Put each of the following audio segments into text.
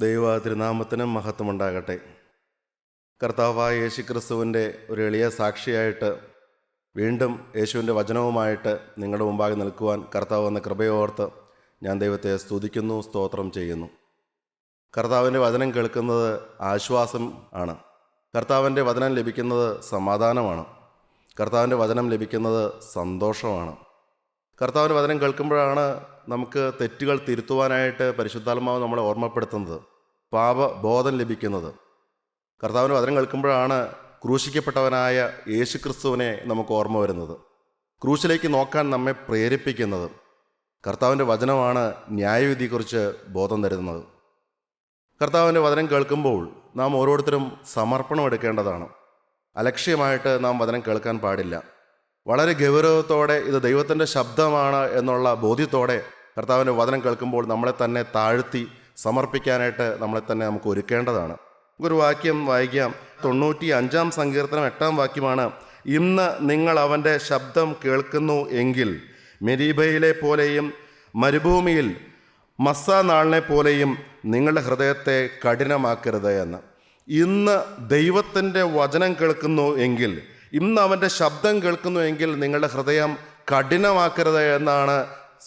ദൈവ തിരുനാമത്തിനും മഹത്വമുണ്ടാകട്ടെ. കർത്താവായ യേശുക്രിസ്തുവിൻ്റെ ഒരു എളിയ സാക്ഷിയായിട്ട് വീണ്ടും യേശുവിൻ്റെ വചനവുമായിട്ട് നിങ്ങളുടെ മുമ്പാകെ നിൽക്കുവാൻ കർത്താവ് എന്ന കൃപയോർത്ത് ഞാൻ ദൈവത്തെ സ്തുതിക്കുന്നു, സ്തോത്രം ചെയ്യുന്നു. കർത്താവിൻ്റെ വചനം കേൾക്കുന്നത് ആശ്വാസം ആണ്. കർത്താവിൻ്റെ വചനം ലഭിക്കുന്നത് സമാധാനമാണ്. കർത്താവിൻ്റെ വചനം ലഭിക്കുന്നത് സന്തോഷമാണ്. കർത്താവിൻ്റെ വചനം കേൾക്കുമ്പോഴാണ് നമുക്ക് തെറ്റുകൾ തിരുത്തുവാനായിട്ട് പരിശുദ്ധാത്മാവ് നമ്മളെ ഓർമ്മപ്പെടുത്തുന്നത്, പാപബോധം ലഭിക്കുന്നത്. കർത്താവിൻ്റെ വചനം കേൾക്കുമ്പോഴാണ് ക്രൂശിക്കപ്പെട്ടവനായ യേശുക്രിസ്തുവിനെ നമുക്ക് ഓർമ്മ വരുന്നത്, ക്രൂശിലേക്ക് നോക്കാൻ നമ്മെ പ്രേരിപ്പിക്കുന്നത്. കർത്താവിൻ്റെ വചനമാണ് ന്യായവിധിയെക്കുറിച്ച് ബോധം തരുന്നത്. കർത്താവിൻ്റെ വചനം കേൾക്കുമ്പോൾ നാം ഓരോരുത്തരും സമർപ്പണം എടുക്കേണ്ടതാണ്. അലക്ഷ്യമായിട്ട് നാം വചനം കേൾക്കാൻ പാടില്ല. വളരെ ഗൗരവത്തോടെ ഇത് ദൈവത്തിൻ്റെ ശബ്ദമാണ് എന്നുള്ള ബോധ്യത്തോടെ കർത്താവിൻ്റെ വചനം കേൾക്കുമ്പോൾ നമ്മളെ തന്നെ താഴ്ത്തി സമർപ്പിക്കാനായിട്ട് നമ്മളെ തന്നെ നമുക്ക് ഒരുക്കേണ്ടതാണ്. ഒരു വാക്യം വായിക്കാം. 95-ാം സങ്കീർത്തനം 8-ാം വാക്യമാണ്: ഇന്ന് നിങ്ങൾ അവൻ്റെ ശബ്ദം കേൾക്കുന്നു എങ്കിൽ മെരീബയിലെ പോലെയും മരുഭൂമിയിൽ മസ്സാ നാളിനെ പോലെയും നിങ്ങളുടെ ഹൃദയത്തെ കഠിനമാക്കരുത് എന്ന്. ഇന്ന് ദൈവത്തിൻ്റെ വചനം കേൾക്കുന്നു എങ്കിൽ, ഇന്ന് അവൻ്റെ ശബ്ദം കേൾക്കുന്നു എങ്കിൽ നിങ്ങളുടെ ഹൃദയം കഠിനമാക്കരുത് എന്നാണ്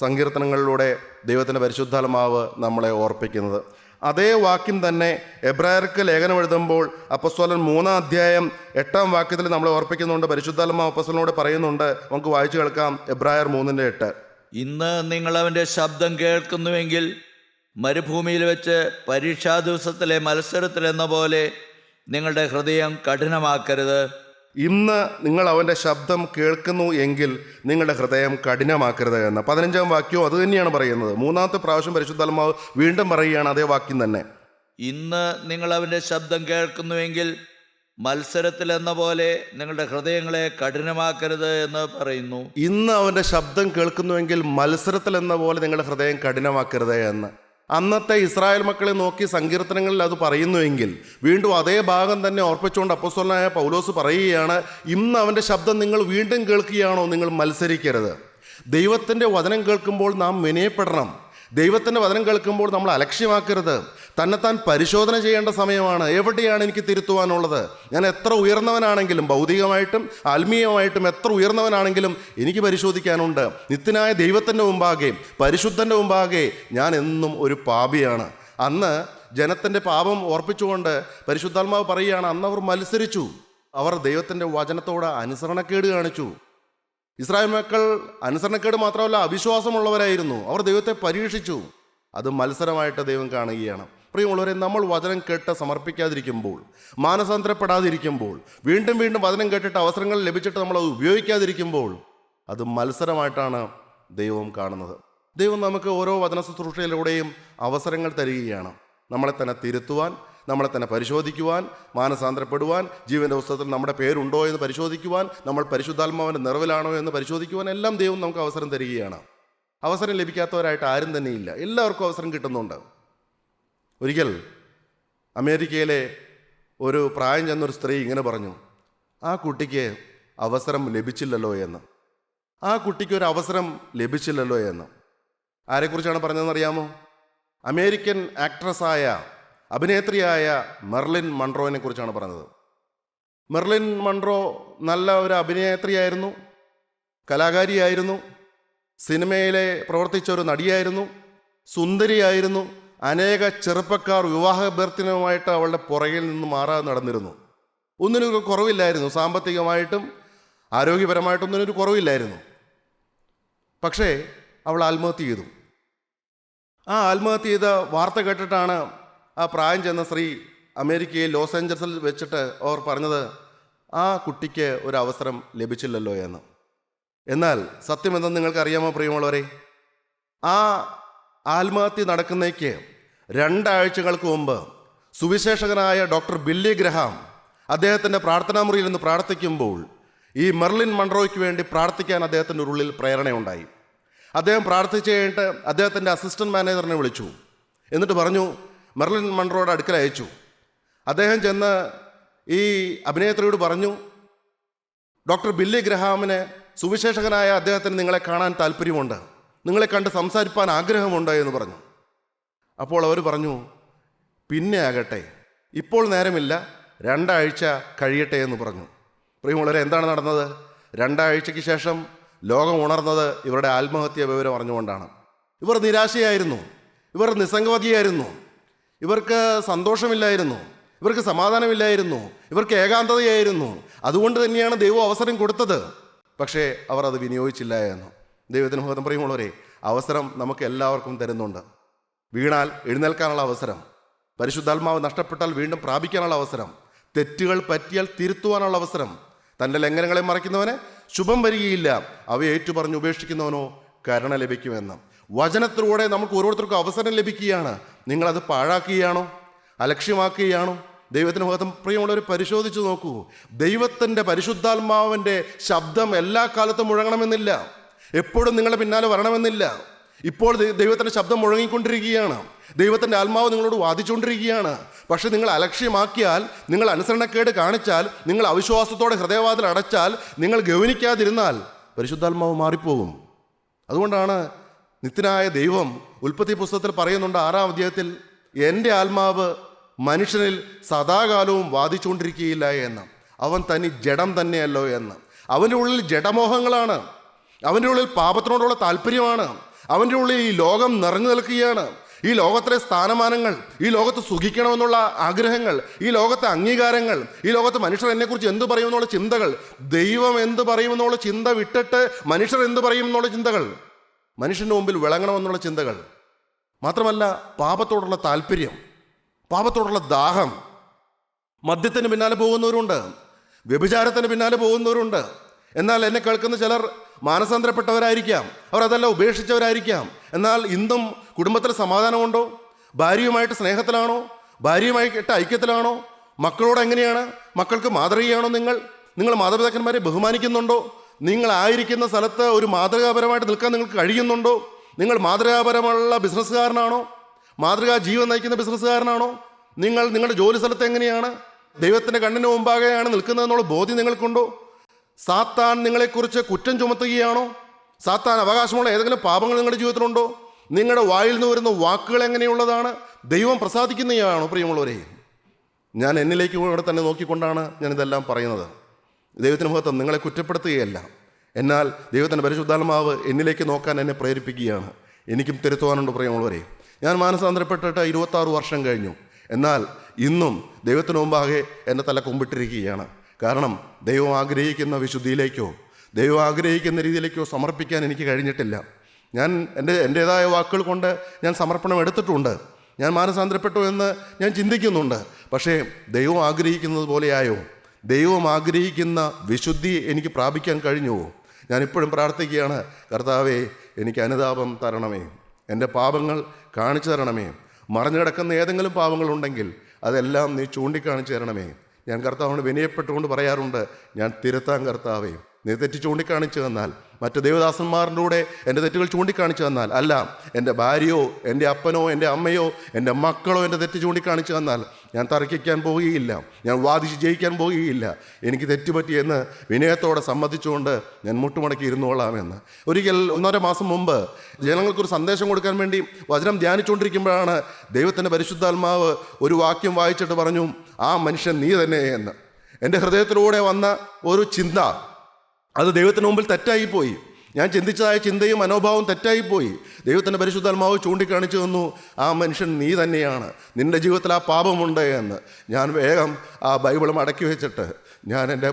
സങ്കീർത്തനങ്ങളിലൂടെ ദൈവത്തിൻ്റെ പരിശുദ്ധാത്മാവ് നമ്മളെ ഓർപ്പിക്കുന്നത്. അതേ വാക്യം തന്നെ എബ്രായർക്ക് ലേഖനം എഴുതുമ്പോൾ അപ്പോസ്തലൻ 3-ാം അധ്യായം 8-ാം വാക്യത്തിൽ നമ്മളെ ഓർപ്പിക്കുന്നുണ്ട്. പരിശുദ്ധാത്മാവ് അപ്പോസ്തലനോട് പറയുന്നുണ്ട്. നമുക്ക് വായിച്ചു കേൾക്കാം. എബ്രായർ 3:8: ഇന്ന് നിങ്ങൾ അവൻ്റെ ശബ്ദം കേൾക്കുന്നുവെങ്കിൽ മരുഭൂമിയിൽ വെച്ച് പരീക്ഷാ ദിവസത്തിലെ മത്സരത്തിലെന്ന പോലെ നിങ്ങളുടെ ഹൃദയം കഠിനമാക്കരുത്. ഇന്ന് നിങ്ങൾ അവൻ്റെ ശബ്ദം കേൾക്കുന്നു എങ്കിൽ നിങ്ങളുടെ ഹൃദയം കഠിനമാക്കരുത് എന്ന് 15-ാം വാക്യവും അത് തന്നെയാണ് പറയുന്നത്. 3-ാമത്തെ പ്രാവശ്യം പരിശുദ്ധാത്മാവ് വീണ്ടും പറയുകയാണ് അതേ വാക്യം തന്നെ. ഇന്ന് നിങ്ങൾ അവൻ്റെ ശബ്ദം കേൾക്കുന്നുവെങ്കിൽ മത്സരത്തിലെന്ന പോലെ നിങ്ങളുടെ ഹൃദയങ്ങളെ കഠിനമാക്കരുത് എന്ന് പറയുന്നു. ഇന്ന് അവൻ്റെ ശബ്ദം കേൾക്കുന്നുവെങ്കിൽ മത്സരത്തിൽ എന്ന പോലെ നിങ്ങളുടെ ഹൃദയം കഠിനമാക്കരുത് എന്ന്. അന്നത്തെ ഇസ്രായേൽ മക്കളെ നോക്കി സങ്കീർത്തനങ്ങളിൽ അത് പറയുന്നുവെങ്കിൽ വീണ്ടും അതേ ഭാഗം തന്നെ ഓർപ്പിച്ചുകൊണ്ട് അപ്പോസ്തലനായ പൗലോസ് പറയുകയാണ്: ഇന്ന് അവൻ്റെ ശബ്ദം നിങ്ങൾ വീണ്ടും കേൾക്കുകയാണോ, നിങ്ങൾ മത്സരിക്കരുത്. ദൈവത്തിൻ്റെ വചനം കേൾക്കുമ്പോൾ നാം വിനയപ്പെടണം. ദൈവത്തിൻ്റെ വചനം കേൾക്കുമ്പോൾ നമ്മൾ അലക്ഷ്യമാക്കരുത്. തന്നെത്താൻ പരിശോധന ചെയ്യേണ്ട സമയമാണ്. എവിടെയാണ് എനിക്ക് തിരുത്തുവാനുള്ളത്? ഞാൻ എത്ര ഉയർന്നവനാണെങ്കിലും, ഭൗതികമായിട്ടും ആത്മീയമായിട്ടും എത്ര ഉയർന്നവനാണെങ്കിലും എനിക്ക് പരിശോധിക്കാനുണ്ട്. നിത്യനായ ദൈവത്തിൻ്റെ മുമ്പാകെ, പരിശുദ്ധൻ്റെ മുമ്പാകെ ഞാൻ എന്നും ഒരു പാപിയാണ്. അന്ന് ജനത്തിൻ്റെ പാപം ഓർപ്പിച്ചുകൊണ്ട് പരിശുദ്ധാത്മാവ് പറയുകയാണ്, അന്ന് അവർ മത്സരിച്ചു. അവർ ദൈവത്തിൻ്റെ വചനത്തോട് അനുസരണക്കേട് കാണിച്ചു. ഇസ്രായേൽ മക്കൾ അനുസരണക്കേട് മാത്രമല്ല, അവിശ്വാസമുള്ളവരായിരുന്നു. അവർ ദൈവത്തെ പരീക്ഷിച്ചു. അത് മത്സരമായിട്ട് ദൈവം കാണുകയാണ്. പ്രിയമുള്ളവരെ, നമ്മൾ വചനം കേട്ട് സമർപ്പിക്കാതിരിക്കുമ്പോൾ, മാനസാന്തരപ്പെടാതിരിക്കുമ്പോൾ, വീണ്ടും വീണ്ടും വചനം കേട്ടിട്ട് അവസരങ്ങൾ ലഭിച്ചിട്ട് നമ്മൾ അത് ഉപയോഗിക്കാതിരിക്കുമ്പോൾ അത് മത്സരമായിട്ടാണ് ദൈവം കാണുന്നത്. ദൈവം നമുക്ക് ഓരോ വചന ശുശ്രൂഷയിലൂടെയും അവസരങ്ങൾ തരികയാണ്. നമ്മളെ തന്നെ തിരുത്തുവാൻ, നമ്മളെ തന്നെ പരിശോധിക്കുവാൻ, മാനസാന്തരപ്പെടുവാൻ, ജീവൻ്റെ പുസ്തകത്തിൽ നമ്മുടെ പേരുണ്ടോ എന്ന് പരിശോധിക്കുവാൻ, നമ്മൾ പരിശുദ്ധാത്മാവിൻ്റെ നിറവിലാണോ എന്ന് പരിശോധിക്കുവാൻ എല്ലാം ദൈവം നമുക്ക് അവസരം തരികയാണ്. അവസരം ലഭിക്കാത്തവരായിട്ട് ആരും തന്നെയില്ല. എല്ലാവർക്കും അവസരം കിട്ടുന്നുണ്ട്. ഒരിക്കൽ അമേരിക്കയിലെ ഒരു പ്രായം ചെന്നൊരു സ്ത്രീ ഇങ്ങനെ പറഞ്ഞു: ആ കുട്ടിക്ക് അവസരം ലഭിച്ചില്ലല്ലോ എന്ന്. ആ കുട്ടിക്ക് ഒരു അവസരം ലഭിച്ചില്ലല്ലോ എന്ന്. ആരെക്കുറിച്ചാണ് പറഞ്ഞതെന്നറിയാമോ? അമേരിക്കൻ ആക്ട്രസ്സായ, അഭിനേത്രിയായ മെർലിൻ മൺറോയിനെ കുറിച്ചാണ് പറഞ്ഞത്. മെർലിൻ മൺറോ നല്ല ഒരു അഭിനേത്രിയായിരുന്നു, കലാകാരിയായിരുന്നു, സിനിമയിലെ പ്രവർത്തിച്ച ഒരു നടിയായിരുന്നു, സുന്ദരിയായിരുന്നു. അനേക ചെറുപ്പക്കാർ വിവാഹാഭ്യർത്ഥനയുമായിട്ട് അവളുടെ പുറകിൽ നിന്ന് മാറാതെ നടന്നിരുന്നു. ഒന്നിനൊരു കുറവില്ലായിരുന്നു. സാമ്പത്തികമായിട്ടും ആരോഗ്യപരമായിട്ടും ഒന്നിനൊരു കുറവില്ലായിരുന്നു. പക്ഷേ അവൾ ആത്മഹത്യ ചെയ്തു. ആ ആത്മഹത്യ ചെയ്ത വാർത്ത കേട്ടിട്ടാണ് ആ പ്രായം ചെന്ന സ്ത്രീ അമേരിക്കയിൽ ലോസ് ഏഞ്ചൽസിൽ വെച്ചിട്ട് അവർ പറഞ്ഞത്, ആ കുട്ടിക്ക് ഒരു അവസരം ലഭിച്ചില്ലല്ലോ എന്ന്. എന്നാൽ സത്യമെന്തെന്ന് നിങ്ങൾക്കറിയാമോ പ്രിയമുള്ളവരെ? ആ ആത്മഹത്യ നടക്കുന്നേക്ക് 2 ആഴ്ചകൾക്ക് മുമ്പ് സുവിശേഷകനായ ഡോക്ടർ ബില്ലി ഗ്രഹാം അദ്ദേഹത്തിൻ്റെ പ്രാർത്ഥനാ മുറിയിൽ നിന്ന് പ്രാർത്ഥിക്കുമ്പോൾ ഈ മെർലിൻ മൺറോയ്ക്ക് വേണ്ടി പ്രാർത്ഥിക്കാൻ അദ്ദേഹത്തിൻ്റെ ഉള്ളിൽ പ്രേരണയുണ്ടായി. അദ്ദേഹം പ്രാർത്ഥിച്ചു കഴിഞ്ഞിട്ട് അദ്ദേഹത്തിൻ്റെ അസിസ്റ്റൻറ്റ് മാനേജറിനെ വിളിച്ചു. എന്നിട്ട് പറഞ്ഞു, മെർലിൻ മൺറോയുടെ അടുക്കൽ അയച്ചു. അദ്ദേഹം ചെന്ന് ഈ അഭിനേത്രിയോട് പറഞ്ഞു, ഡോക്ടർ ബില്ലി ഗ്രഹാമിന്, സുവിശേഷകനായ അദ്ദേഹത്തിന് നിങ്ങളെ കാണാൻ താല്പര്യമുണ്ട്, നിങ്ങളെ കണ്ട് സംസാരിപ്പാൻ ആഗ്രഹമുണ്ട് എന്ന് പറഞ്ഞു. അപ്പോൾ അവർ പറഞ്ഞു, പിന്നെ ആകട്ടെ, ഇപ്പോൾ നേരമില്ല, 2 ആഴ്ച കഴിയട്ടെ എന്ന് പറഞ്ഞു. പ്രിയമുള്ളവരെ, എന്താണ് നടന്നത്? 2 ആഴ്ചയ്ക്ക് ശേഷം ലോകം ഉണർന്നത് ഇവരുടെ ആത്മഹത്യാ വിവരം അറിഞ്ഞുകൊണ്ടാണ്. ഇവർ നിരാശയായിരുന്നു, ഇവർ നിസ്സംഗവതിയായിരുന്നു, ഇവർക്ക് സന്തോഷമില്ലായിരുന്നു, ഇവർക്ക് സമാധാനമില്ലായിരുന്നു, ഇവർക്ക് ഏകാന്തതയായിരുന്നു. അതുകൊണ്ട് തന്നെയാണ് ദൈവം അവസരം കൊടുത്തത്. പക്ഷേ അവർ അത് വിനിയോഗിച്ചില്ല എന്ന്. ദൈവത്തിന് മഹത്വം. പ്രിയമുള്ളവരെ, അവസരം നമുക്ക് എല്ലാവർക്കും തരുന്നുണ്ട്. വീണാൽ എഴുന്നേൽക്കാനുള്ള അവസരം, പരിശുദ്ധാത്മാവ് നഷ്ടപ്പെട്ടാൽ വീണ്ടും പ്രാപിക്കാനുള്ള അവസരം, തെറ്റുകൾ പറ്റിയാൽ തിരുത്തുവാനുള്ള അവസരം. തൻ്റെ ലംഘനങ്ങളെ മറയ്ക്കുന്നവന് ശുഭം വരികയില്ല, അവയെ ഏറ്റുപറഞ്ഞ് ഉപേക്ഷിക്കുന്നവനോ കരുണ ലഭിക്കുമെന്ന്. വചനത്തിലൂടെ നമുക്ക് ഓരോരുത്തർക്കും അവസരം ലഭിക്കുകയാണ്. നിങ്ങളത് പാഴാക്കുകയാണോ, അലക്ഷ്യമാക്കുകയാണോ? ദൈവത്തിന് മഹത്വം. പ്രിയമുള്ളവർ, പരിശോധിച്ച് നോക്കൂ. ദൈവത്തിൻ്റെ പരിശുദ്ധാത്മാവിൻ്റെ ശബ്ദം എല്ലാ കാലത്തും മുഴങ്ങണമെന്നില്ല, എപ്പോഴും നിങ്ങളുടെ പിന്നാലെ വരണമെന്നില്ല. ഇപ്പോൾ ദൈവത്തിൻ്റെ ശബ്ദം മുഴങ്ങിക്കൊണ്ടിരിക്കുകയാണ്, ദൈവത്തിൻ്റെ ആത്മാവ് നിങ്ങളോട് വാദിച്ചുകൊണ്ടിരിക്കുകയാണ്. പക്ഷെ നിങ്ങൾ അലക്ഷ്യമാക്കിയാൽ, നിങ്ങൾ അനുസരണക്കേട് കാണിച്ചാൽ, നിങ്ങൾ അവിശ്വാസത്തോടെ ഹൃദയവാതിൽ അടച്ചാൽ, നിങ്ങൾ ഗൗനിക്കാതിരുന്നാൽ പരിശുദ്ധാത്മാവ് മാറിപ്പോകും. അതുകൊണ്ടാണ് നിത്യനായ ദൈവം ഉൽപ്പത്തി പുസ്തകത്തിൽ പറയുന്നുണ്ട്, 6-ാം അധ്യായത്തിൽ, എൻ്റെ ആത്മാവ് മനുഷ്യനിൽ സദാകാലവും വാദിച്ചുകൊണ്ടിരിക്കുകയില്ല എന്ന്. അവൻ തനി ജഡം തന്നെയല്ലോ എന്ന്. അവൻ്റെ ഉള്ളിൽ ജഡമോഹങ്ങളാണ്, അവൻ്റെ ഉള്ളിൽ പാപത്തിനോടുള്ള താല്പര്യമാണ്, അവൻ്റെ ഉള്ളിൽ ഈ ലോകം നിറഞ്ഞു നിൽക്കുകയാണ്. ഈ ലോകത്തിലെ സ്ഥാനമാനങ്ങൾ, ഈ ലോകത്ത് സുഖിക്കണമെന്നുള്ള ആഗ്രഹങ്ങൾ, ഈ ലോകത്തെ അംഗീകാരങ്ങൾ, ഈ ലോകത്ത് മനുഷ്യർ എന്നെക്കുറിച്ച് എന്ത് പറയുമെന്നുള്ള ചിന്തകൾ, ദൈവം എന്ത് പറയുമെന്നുള്ള ചിന്ത വിട്ടിട്ട് മനുഷ്യർ എന്ത് പറയുമെന്നുള്ള ചിന്തകൾ, മനുഷ്യൻ്റെ മുമ്പിൽ വിളങ്ങണമെന്നുള്ള ചിന്തകൾ, മാത്രമല്ല പാപത്തോടുള്ള താല്പര്യം, പാപത്തോടുള്ള ദാഹം. മദ്യത്തിന് പിന്നാലെ പോകുന്നവരുണ്ട്, വ്യഭിചാരത്തിന് പിന്നാലെ പോകുന്നവരുണ്ട്. എന്നാൽ എന്നെ കേൾക്കുന്ന ചിലർ മാനസാന്തരപ്പെട്ടവരായിരിക്കാം, അവർ അതെല്ലാം ഉപേക്ഷിച്ചവരായിരിക്കാം. എന്നാൽ ഇന്നും കുടുംബത്തിൽ സമാധാനമുണ്ടോ? ഭാര്യയുമായിട്ട് സ്നേഹത്തിലാണോ? ഭാര്യയുമായിട്ട് ഐക്യത്തിലാണോ? മക്കളോട് എങ്ങനെയാണ്? മക്കൾക്ക് മാതൃകയാണോ? നിങ്ങൾ മാതാപിതാക്കന്മാരെ ബഹുമാനിക്കുന്നുണ്ടോ? നിങ്ങളായിരിക്കുന്ന സ്ഥലത്ത് ഒരു മാതൃകാപരമായിട്ട് നിൽക്കാൻ നിങ്ങൾക്ക് കഴിയുന്നുണ്ടോ? നിങ്ങൾ മാതൃകാപരമുള്ള ബിസിനസ്സുകാരനാണോ? മാതൃകാ ജീവൻ നയിക്കുന്ന ബിസിനസ്സുകാരനാണോ? നിങ്ങൾ നിങ്ങളുടെ ജോലി സ്ഥലത്ത് എങ്ങനെയാണ്? ദൈവത്തിൻ്റെ കണ്ണിന് മുമ്പാകെയാണ് നിൽക്കുന്നതെന്നുള്ള ബോധ്യം നിങ്ങൾക്കുണ്ടോ? സാത്താൻ നിങ്ങളെക്കുറിച്ച് കുറ്റം ചുമത്തുകയാണോ? സാത്താൻ അവകാശമുള്ള ഏതെങ്കിലും പാപങ്ങൾ നിങ്ങളുടെ ജീവിതത്തിലുണ്ടോ? നിങ്ങളുടെ വായിൽ നിന്ന് വരുന്ന വാക്കുകൾ എങ്ങനെയുള്ളതാണ്? ദൈവം പ്രസാദിക്കുന്നതാണോ? പ്രിയമുള്ളവരെ, ഞാൻ എന്നിലേക്ക് കൂടെ തന്നെ നോക്കിക്കൊണ്ടാണ് ഞാനിതെല്ലാം പറയുന്നത്. ദൈവത്തിന് മഹത്വം. നിങ്ങളെ കുറ്റപ്പെടുത്തുകയല്ല, എന്നാൽ ദൈവത്തിൻ്റെ പരിശുദ്ധാത്മാവ് എന്നിലേക്ക് നോക്കാൻ എന്നെ പ്രേരിപ്പിക്കുകയാണ്. എനിക്കും തിരുത്തുവാനുണ്ട്. പ്രിയമുള്ളവരെ, ഞാൻ മാനസാന്തരപ്പെട്ടിട്ട് 26 വർഷം കഴിഞ്ഞു. എന്നാൽ ഇന്നും ദൈവത്തിന് മുമ്പാകെ എൻ്റെ തല കുമ്പിട്ടിരിക്കുകയാണ്. കാരണം ദൈവം ആഗ്രഹിക്കുന്ന വിശുദ്ധിയിലേക്കോ, ദൈവം ആഗ്രഹിക്കുന്ന രീതിയിലേക്കോ സമർപ്പിക്കാൻ എനിക്ക് കഴിഞ്ഞിട്ടില്ല. ഞാൻ എൻ്റേതായ വാക്കുകൾ കൊണ്ട് ഞാൻ സമർപ്പണം എടുത്തിട്ടുണ്ട്. ഞാൻ മാനസാന്തരപ്പെട്ടു എന്ന് ഞാൻ ചിന്തിക്കുന്നുണ്ട്. പക്ഷേ ദൈവം ആഗ്രഹിക്കുന്നത് പോലെയായോ? ദൈവം ആഗ്രഹിക്കുന്ന വിശുദ്ധി എനിക്ക് പ്രാപിക്കാൻ കഴിഞ്ഞുവോ? ഞാനിപ്പോഴും പ്രാർത്ഥിക്കുകയാണ്, കർത്താവേ, എനിക്ക് അനുതാപം തരണമേ, എൻ്റെ പാപങ്ങൾ കാണിച്ചു തരണമേ, മറഞ്ഞു കിടക്കുന്ന ഏതെങ്കിലും പാപങ്ങളുണ്ടെങ്കിൽ അതെല്ലാം നീ ചൂണ്ടിക്കാണിച്ചു തരണമേ. ഞാൻ കർത്താവിനോട് വിനയപ്പെട്ടുകൊണ്ട് പറയാറുണ്ട്, ഞാൻ തിരുത്താൻ കർത്താവേ. നീ തെറ്റ് ചൂണ്ടിക്കാണിച്ചു തന്നാൽ, മറ്റ് ദേവദാസന്മാരുടെ കൂടെ എൻ്റെ തെറ്റുകൾ ചൂണ്ടിക്കാണിച്ചു തന്നാൽ, അല്ല എൻ്റെ ഭാര്യയോ എൻ്റെ അപ്പനോ എൻ്റെ അമ്മയോ എൻ്റെ മക്കളോ എൻ്റെ തെറ്റ് ചൂണ്ടിക്കാണിച്ചു തന്നാൽ ഞാൻ തർക്കിക്കാൻ പോകുകയില്ല, ഞാൻ വാദിച്ച് ജയിക്കാൻ പോകുകയില്ല. എനിക്ക് തെറ്റുപറ്റിയെന്ന് വിനയത്തോടെ സമ്മതിച്ചുകൊണ്ട് ഞാൻ മുട്ടുമടക്കി ഇരുന്നോളാമെന്ന്. ഒരിക്കൽ 1.5 മാസം മുമ്പ് ജനങ്ങൾക്കൊരു സന്ദേശം കൊടുക്കാൻ വേണ്ടി വചനം ധ്യാനിച്ചുകൊണ്ടിരിക്കുമ്പോഴാണ് ദൈവത്തിൻ്റെ പരിശുദ്ധാത്മാവ് ഒരു വാക്യം വായിച്ചിട്ട് പറഞ്ഞു, ആ മനുഷ്യൻ നീ തന്നെ എന്ന്. എൻ്റെ ഹൃദയത്തിലൂടെ വന്ന ഒരു ചിന്ത, അത് ദൈവത്തിന് മുമ്പിൽ തെറ്റായിപ്പോയി. ഞാൻ ചിന്തിച്ചതായ ചിന്തയും മനോഭാവവും തെറ്റായിപ്പോയി. ദൈവത്തിൻ്റെ പരിശുദ്ധാത്മാവ് ചൂണ്ടിക്കാണിച്ചു തന്നു, ആ മനുഷ്യൻ നീ തന്നെയാണ്, നിൻ്റെ ജീവിതത്തിൽ ആ പാപമുണ്ട് എന്ന്. ഞാൻ വേഗം ആ ബൈബിൾ മടക്കി വെച്ചിട്ട് ഞാൻ എൻ്റെ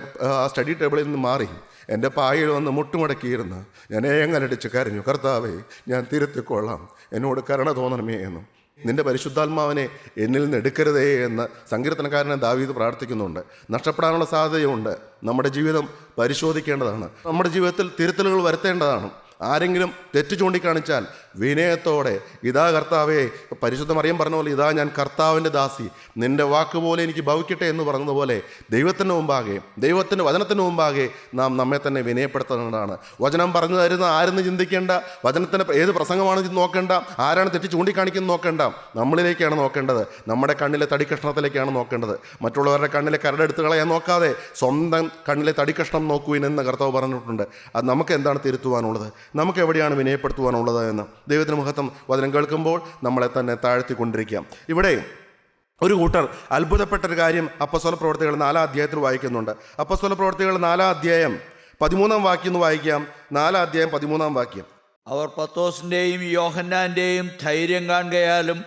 സ്റ്റഡി ടേബിളിൽ നിന്ന് മാറി എൻ്റെ പായയിൽ വന്ന് മുട്ടുമടക്കിയിരുന്നു. ഞാൻ ഏങ്ങലടിച്ച് കരഞ്ഞു, കർത്താവേ, ഞാൻ തിരുത്തിക്കൊള്ളാം, എന്നോട് കരുണ തോന്നണമേ എന്നും. നിൻ്റെ പരിശുദ്ധാത്മാവിനെ എന്നിൽ നിന്ന് എടുക്കരുതേ എന്ന് സങ്കീർത്തനക്കാരനെ ദാവീദ് പ്രാർത്ഥിക്കുന്നുണ്ട്. നഷ്ടപ്പെടാനുള്ള സാധ്യതയുണ്ട്. നമ്മുടെ ജീവിതം പരിശോധിക്കേണ്ടതാണ്, നമ്മുടെ ജീവിതത്തിൽ തിരുത്തലുകൾ വരുത്തേണ്ടതാണ്. ആരെങ്കിലും തെറ്റ് ചൂണ്ടിക്കാണിച്ചാൽ വിനയത്തോടെ, ഇതാ കർത്താവേ, പരിശുദ്ധ മറിയം പറഞ്ഞ പോലെ, ഇതാ ഞാൻ കർത്താവിൻ്റെ ദാസി, നിൻ്റെ വാക്ക് പോലെ എനിക്ക് ഭവിക്കട്ടെ എന്ന് പറഞ്ഞതുപോലെ ദൈവത്തിൻ്റെ മുമ്പാകെ, ദൈവത്തിൻ്റെ വചനത്തിന് മുമ്പാകെ നാം നമ്മെ തന്നെ വിനയപ്പെടുത്തേണ്ടതാണ്. വചനം പറഞ്ഞു തരുന്ന ആരെന്ന് ചിന്തിക്കേണ്ട, വചനത്തിൻ്റെ ഏത് പ്രസംഗമാണ് നോക്കേണ്ട, ആരാണ് തെറ്റ് ചൂണ്ടിക്കാണിക്കുന്നത് നോക്കേണ്ട, നമ്മളിലേക്കാണ് നോക്കേണ്ടത്. നമ്മുടെ കണ്ണിലെ തടിക്കഷ്ണത്തിലേക്കാണ് നോക്കേണ്ടത്. മറ്റുള്ളവരുടെ കണ്ണിലെ കരടെടുത്ത് കളയാൻ നോക്കാതെ സ്വന്തം കണ്ണിലെ തടിക്കഷ്ണം നോക്കുവിനെന്ന് കർത്താവ് പറഞ്ഞിട്ടുണ്ട്. അത് നമുക്ക് എന്താണ് തിരുത്തുവാനുള്ളത്, നമുക്ക് എവിടെയാണ് വിനയപ്പെടുത്തുവാനുള്ളത് എന്ന് ദൈവത്തിന് മഹത്വം. വചനം കേൾക്കുമ്പോൾ നമ്മളെ തന്നെ താഴ്ത്തിക്കൊണ്ടിരിക്കാം. ഇവിടെ ഒരു കൂട്ടർ അത്ഭുതപ്പെട്ടൊരു കാര്യം അപ്പസ്തോല പ്രവർത്തികൾ 4-ാം അധ്യായത്തിൽ വായിക്കുന്നുണ്ട്. അപ്പസ്തോല പ്രവർത്തികൾ 4-ാം അധ്യായം 13-ാം വാക്യം എന്ന് വായിക്കാം. 4-ാം അധ്യായം 13-ാം വാക്യം. അവർ പത്രോസിൻ്റെയും യോഹന്നാൻ്റെയും ധൈര്യം കാണുകയാലും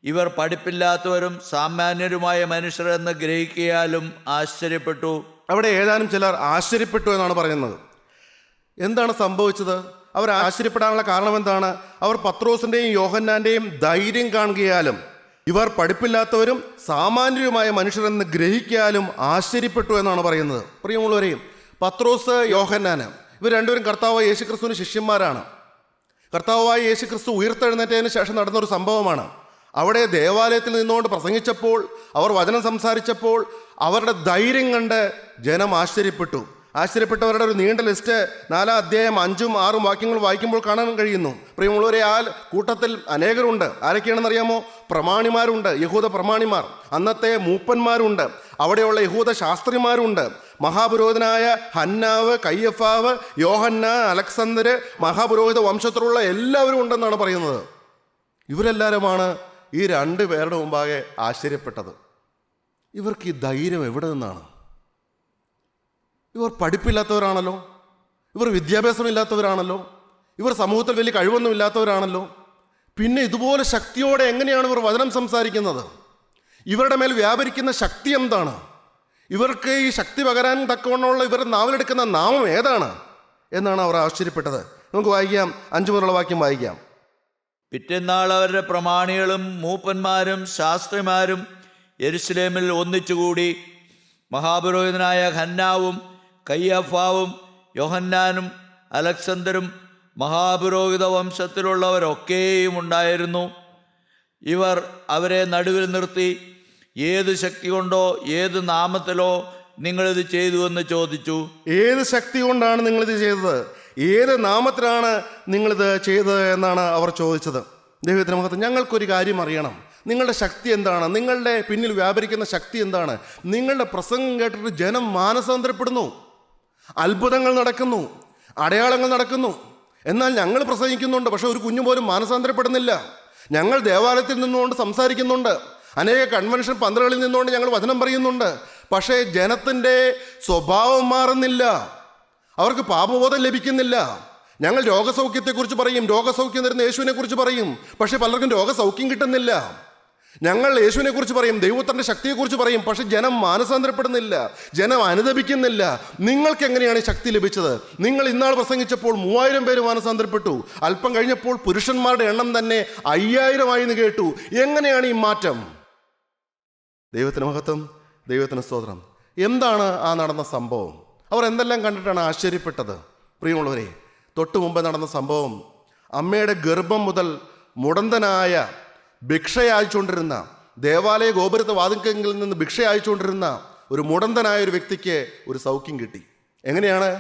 ഇവർ പഠിപ്പില്ലാത്തവരും സാമാന്യരുമായ മനുഷ്യരെന്ന് ഗ്രഹിക്കയാലും ആശ്ചര്യപ്പെട്ടു. അവിടെ ഏതാനും ചിലർ ആശ്ചര്യപ്പെട്ടു എന്നാണ് പറയുന്നത്. എന്താണ് സംഭവിച്ചത്? അവർ ആശ്ചര്യപ്പെടാനുള്ള കാരണം എന്താണ്? അവർ പത്രോസിൻ്റെയും യോഹന്നാൻ്റെയും ധൈര്യം കാണുകയാലും ഇവർ പഠിപ്പില്ലാത്തവരും സാമാന്യരുമായ മനുഷ്യരെന്ന് ഗ്രഹിക്കാലും ആശ്ചര്യപ്പെട്ടു എന്നാണ് പറയുന്നത്. പ്രിയമുള്ളവരെയും, പത്രോസ്, യോഹന്നാന് ഇവർ രണ്ടുപേരും കർത്താവായ യേശുക്രിസ്തുവിന് ശിഷ്യന്മാരാണ്. കർത്താവായ യേശുക്രിസ്തു ഉയർത്തെഴുന്നേറ്റതിന് ശേഷം നടന്നൊരു സംഭവമാണ്. അവിടെ ദേവാലയത്തിൽ നിന്നുകൊണ്ട് പ്രസംഗിച്ചപ്പോൾ, അവർ വചനം സംസാരിച്ചപ്പോൾ അവരുടെ ധൈര്യം കണ്ട് ജനം ആശ്ചര്യപ്പെട്ടു. ആശ്ചര്യപ്പെട്ടവരുടെ ഒരു നീണ്ട ലിസ്റ്റ് 4-ാം അധ്യായം 5-6 വാക്യങ്ങൾ വായിക്കുമ്പോൾ കാണാൻ കഴിയുന്നു. പ്രിയമുള്ളവരെ, ആ കൂട്ടത്തിൽ അനേകരുണ്ട്. ആരൊക്കെയാണെന്ന് അറിയാമോ? പ്രമാണിമാരുണ്ട്, യഹൂദ പ്രമാണിമാർ. അന്നത്തെ മൂപ്പന്മാരുണ്ട്, അവിടെയുള്ള യഹൂദ ശാസ്ത്രിമാരുണ്ട്. മഹാപുരോഹിതനായ ഹന്നാവ്, കയ്യഫാവ്, യോഹന്നാൻ, അലക്സന്തർ, മഹാപുരോഹിത വംശത്തിലുള്ള എല്ലാവരും ഉണ്ടെന്നാണ് പറയുന്നത്. ഇവരെല്ലാവരുമാണ് ഈ 2 പേരുടെ മുമ്പാകെ ആശ്ചര്യപ്പെട്ടത്. ഇവർക്ക് ഈ ധൈര്യം എവിടെ നിന്നാണ്? ഇവർ പഠിപ്പില്ലാത്തവരാണല്ലോ, ഇവർ വിദ്യാഭ്യാസമില്ലാത്തവരാണല്ലോ, ഇവർ സമൂഹത്തിൽ വലിയ കഴിവൊന്നും ഇല്ലാത്തവരാണല്ലോ. പിന്നെ ഇതുപോലെ ശക്തിയോടെ എങ്ങനെയാണ് ഇവർ വചനം സംസാരിക്കുന്നത്? ഇവരുടെ മേൽ വ്യാപരിക്കുന്ന ശക്തി എന്താണ്? ഇവർക്ക് ഈ ശക്തി പകരാൻ തക്കവണ്ണമുള്ള ഇവരുടെ നാവിലെടുക്കുന്ന നാമം ഏതാണ് എന്നാണ് അവർ ആശ്ചര്യപ്പെട്ടത്. നമുക്ക് വായിക്കാം, 5 മുതലുള്ള വാക്യം വായിക്കാം. പിറ്റേന്നാൾ അവരുടെ പ്രമാണികളും മൂപ്പന്മാരും ശാസ്ത്രിമാരും യെരുശലേമിൽ ഒന്നിച്ചുകൂടി. മഹാപുരോഹിതനായ ഹന്നാവും കയ്യഫാവും യോഹന്നാനും അലക്സന്തരും മഹാപുരോഹിത വംശത്തിലുള്ളവരൊക്കെയും ഉണ്ടായിരുന്നു. ഇവർ അവരെ നടുവിൽ നിർത്തി, ഏത് ശക്തി കൊണ്ടോ ഏത് നാമത്തിലോ നിങ്ങളിത് ചെയ്തു എന്ന് ചോദിച്ചു. ഏത് ശക്തി കൊണ്ടാണ് നിങ്ങളിത് ചെയ്തത്? ഏത് നാമത്തിലാണ് നിങ്ങളിത് ചെയ്തത് എന്നാണ് അവർ ചോദിച്ചത്. ദൈവത്തിന് മഹത്വം. ഞങ്ങൾക്കൊരു കാര്യം അറിയണം. നിങ്ങളുടെ ശക്തി എന്താണ്? നിങ്ങളുടെ പിന്നിൽ വ്യാപരിക്കുന്ന ശക്തി എന്താണ്? നിങ്ങളുടെ പ്രസംഗം കേട്ടിട്ട് ജനം മാനസാന്തരപ്പെടുന്നു, അത്ഭുതങ്ങൾ നടക്കുന്നു, അടയാളങ്ങൾ നടക്കുന്നു. എന്നാൽ ഞങ്ങൾ പ്രസംഗിക്കുന്നുണ്ട്, പക്ഷെ ഒരു കുഞ്ഞു പോലും മാനസാന്തരപ്പെടുന്നില്ല. ഞങ്ങൾ ദേവാലയത്തിൽ നിന്നുകൊണ്ട് സംസാരിക്കുന്നുണ്ട്, അനേക കൺവെൻഷൻ പന്തലുകളിൽ നിന്നുകൊണ്ട് ഞങ്ങൾ വചനം പറയുന്നുണ്ട്, പക്ഷേ ജനത്തിൻ്റെ സ്വഭാവം മാറുന്നില്ല, അവർക്ക് പാപബോധം ലഭിക്കുന്നില്ല. ഞങ്ങൾ രോഗസൗഖ്യത്തെക്കുറിച്ച് പറയും, രോഗസൗഖ്യം തരുന്ന യേശുവിനെ കുറിച്ച് പറയും, പക്ഷേ പലർക്കും രോഗസൗഖ്യം കിട്ടുന്നില്ല. ഞങ്ങൾ യേശുവിനെ കുറിച്ച് പറയും, ദൈവത്തിൻ്റെ ശക്തിയെക്കുറിച്ച് പറയും, പക്ഷെ ജനം മാനസാന്തരപ്പെടുന്നില്ല, ജനം അനുദപിക്കുന്നില്ല. നിങ്ങൾക്ക് എങ്ങനെയാണ് ശക്തി ലഭിച്ചത്? നിങ്ങൾ ഇന്നാൾ പ്രസംഗിച്ചപ്പോൾ 3000 പേര് മാനസാന്തരപ്പെട്ടു. അല്പം കഴിഞ്ഞപ്പോൾ പുരുഷന്മാരുടെ എണ്ണം തന്നെ 5000 എന്ന് കേട്ടു. എങ്ങനെയാണ് ഈ മാറ്റം? ദൈവത്തിന് മഹത്വം, ദൈവത്തിന് സ്തോത്രം. എന്താണ് ആ നടന്ന സംഭവം? അവർ എന്തെല്ലാം കണ്ടിട്ടാണ് ആശ്ചര്യപ്പെട്ടത്? പ്രിയമുള്ളവരെ, തൊട്ടു മുമ്പ് നടന്ന സംഭവം, അമ്മയുടെ ഗർഭം മുതൽ മുടന്തനായ, ഭിക്ഷ അയച്ചുകൊണ്ടിരുന്ന, ദേവാലയ ഗോപുരത്തെ വാതിൽക്കൽ നിന്ന് ഭിക്ഷ അയച്ചുകൊണ്ടിരുന്ന ഒരു മുടന്തനായ ഒരു വ്യക്തിക്ക് ഒരു സൗഖ്യം കിട്ടി. എങ്ങനെയാണ്?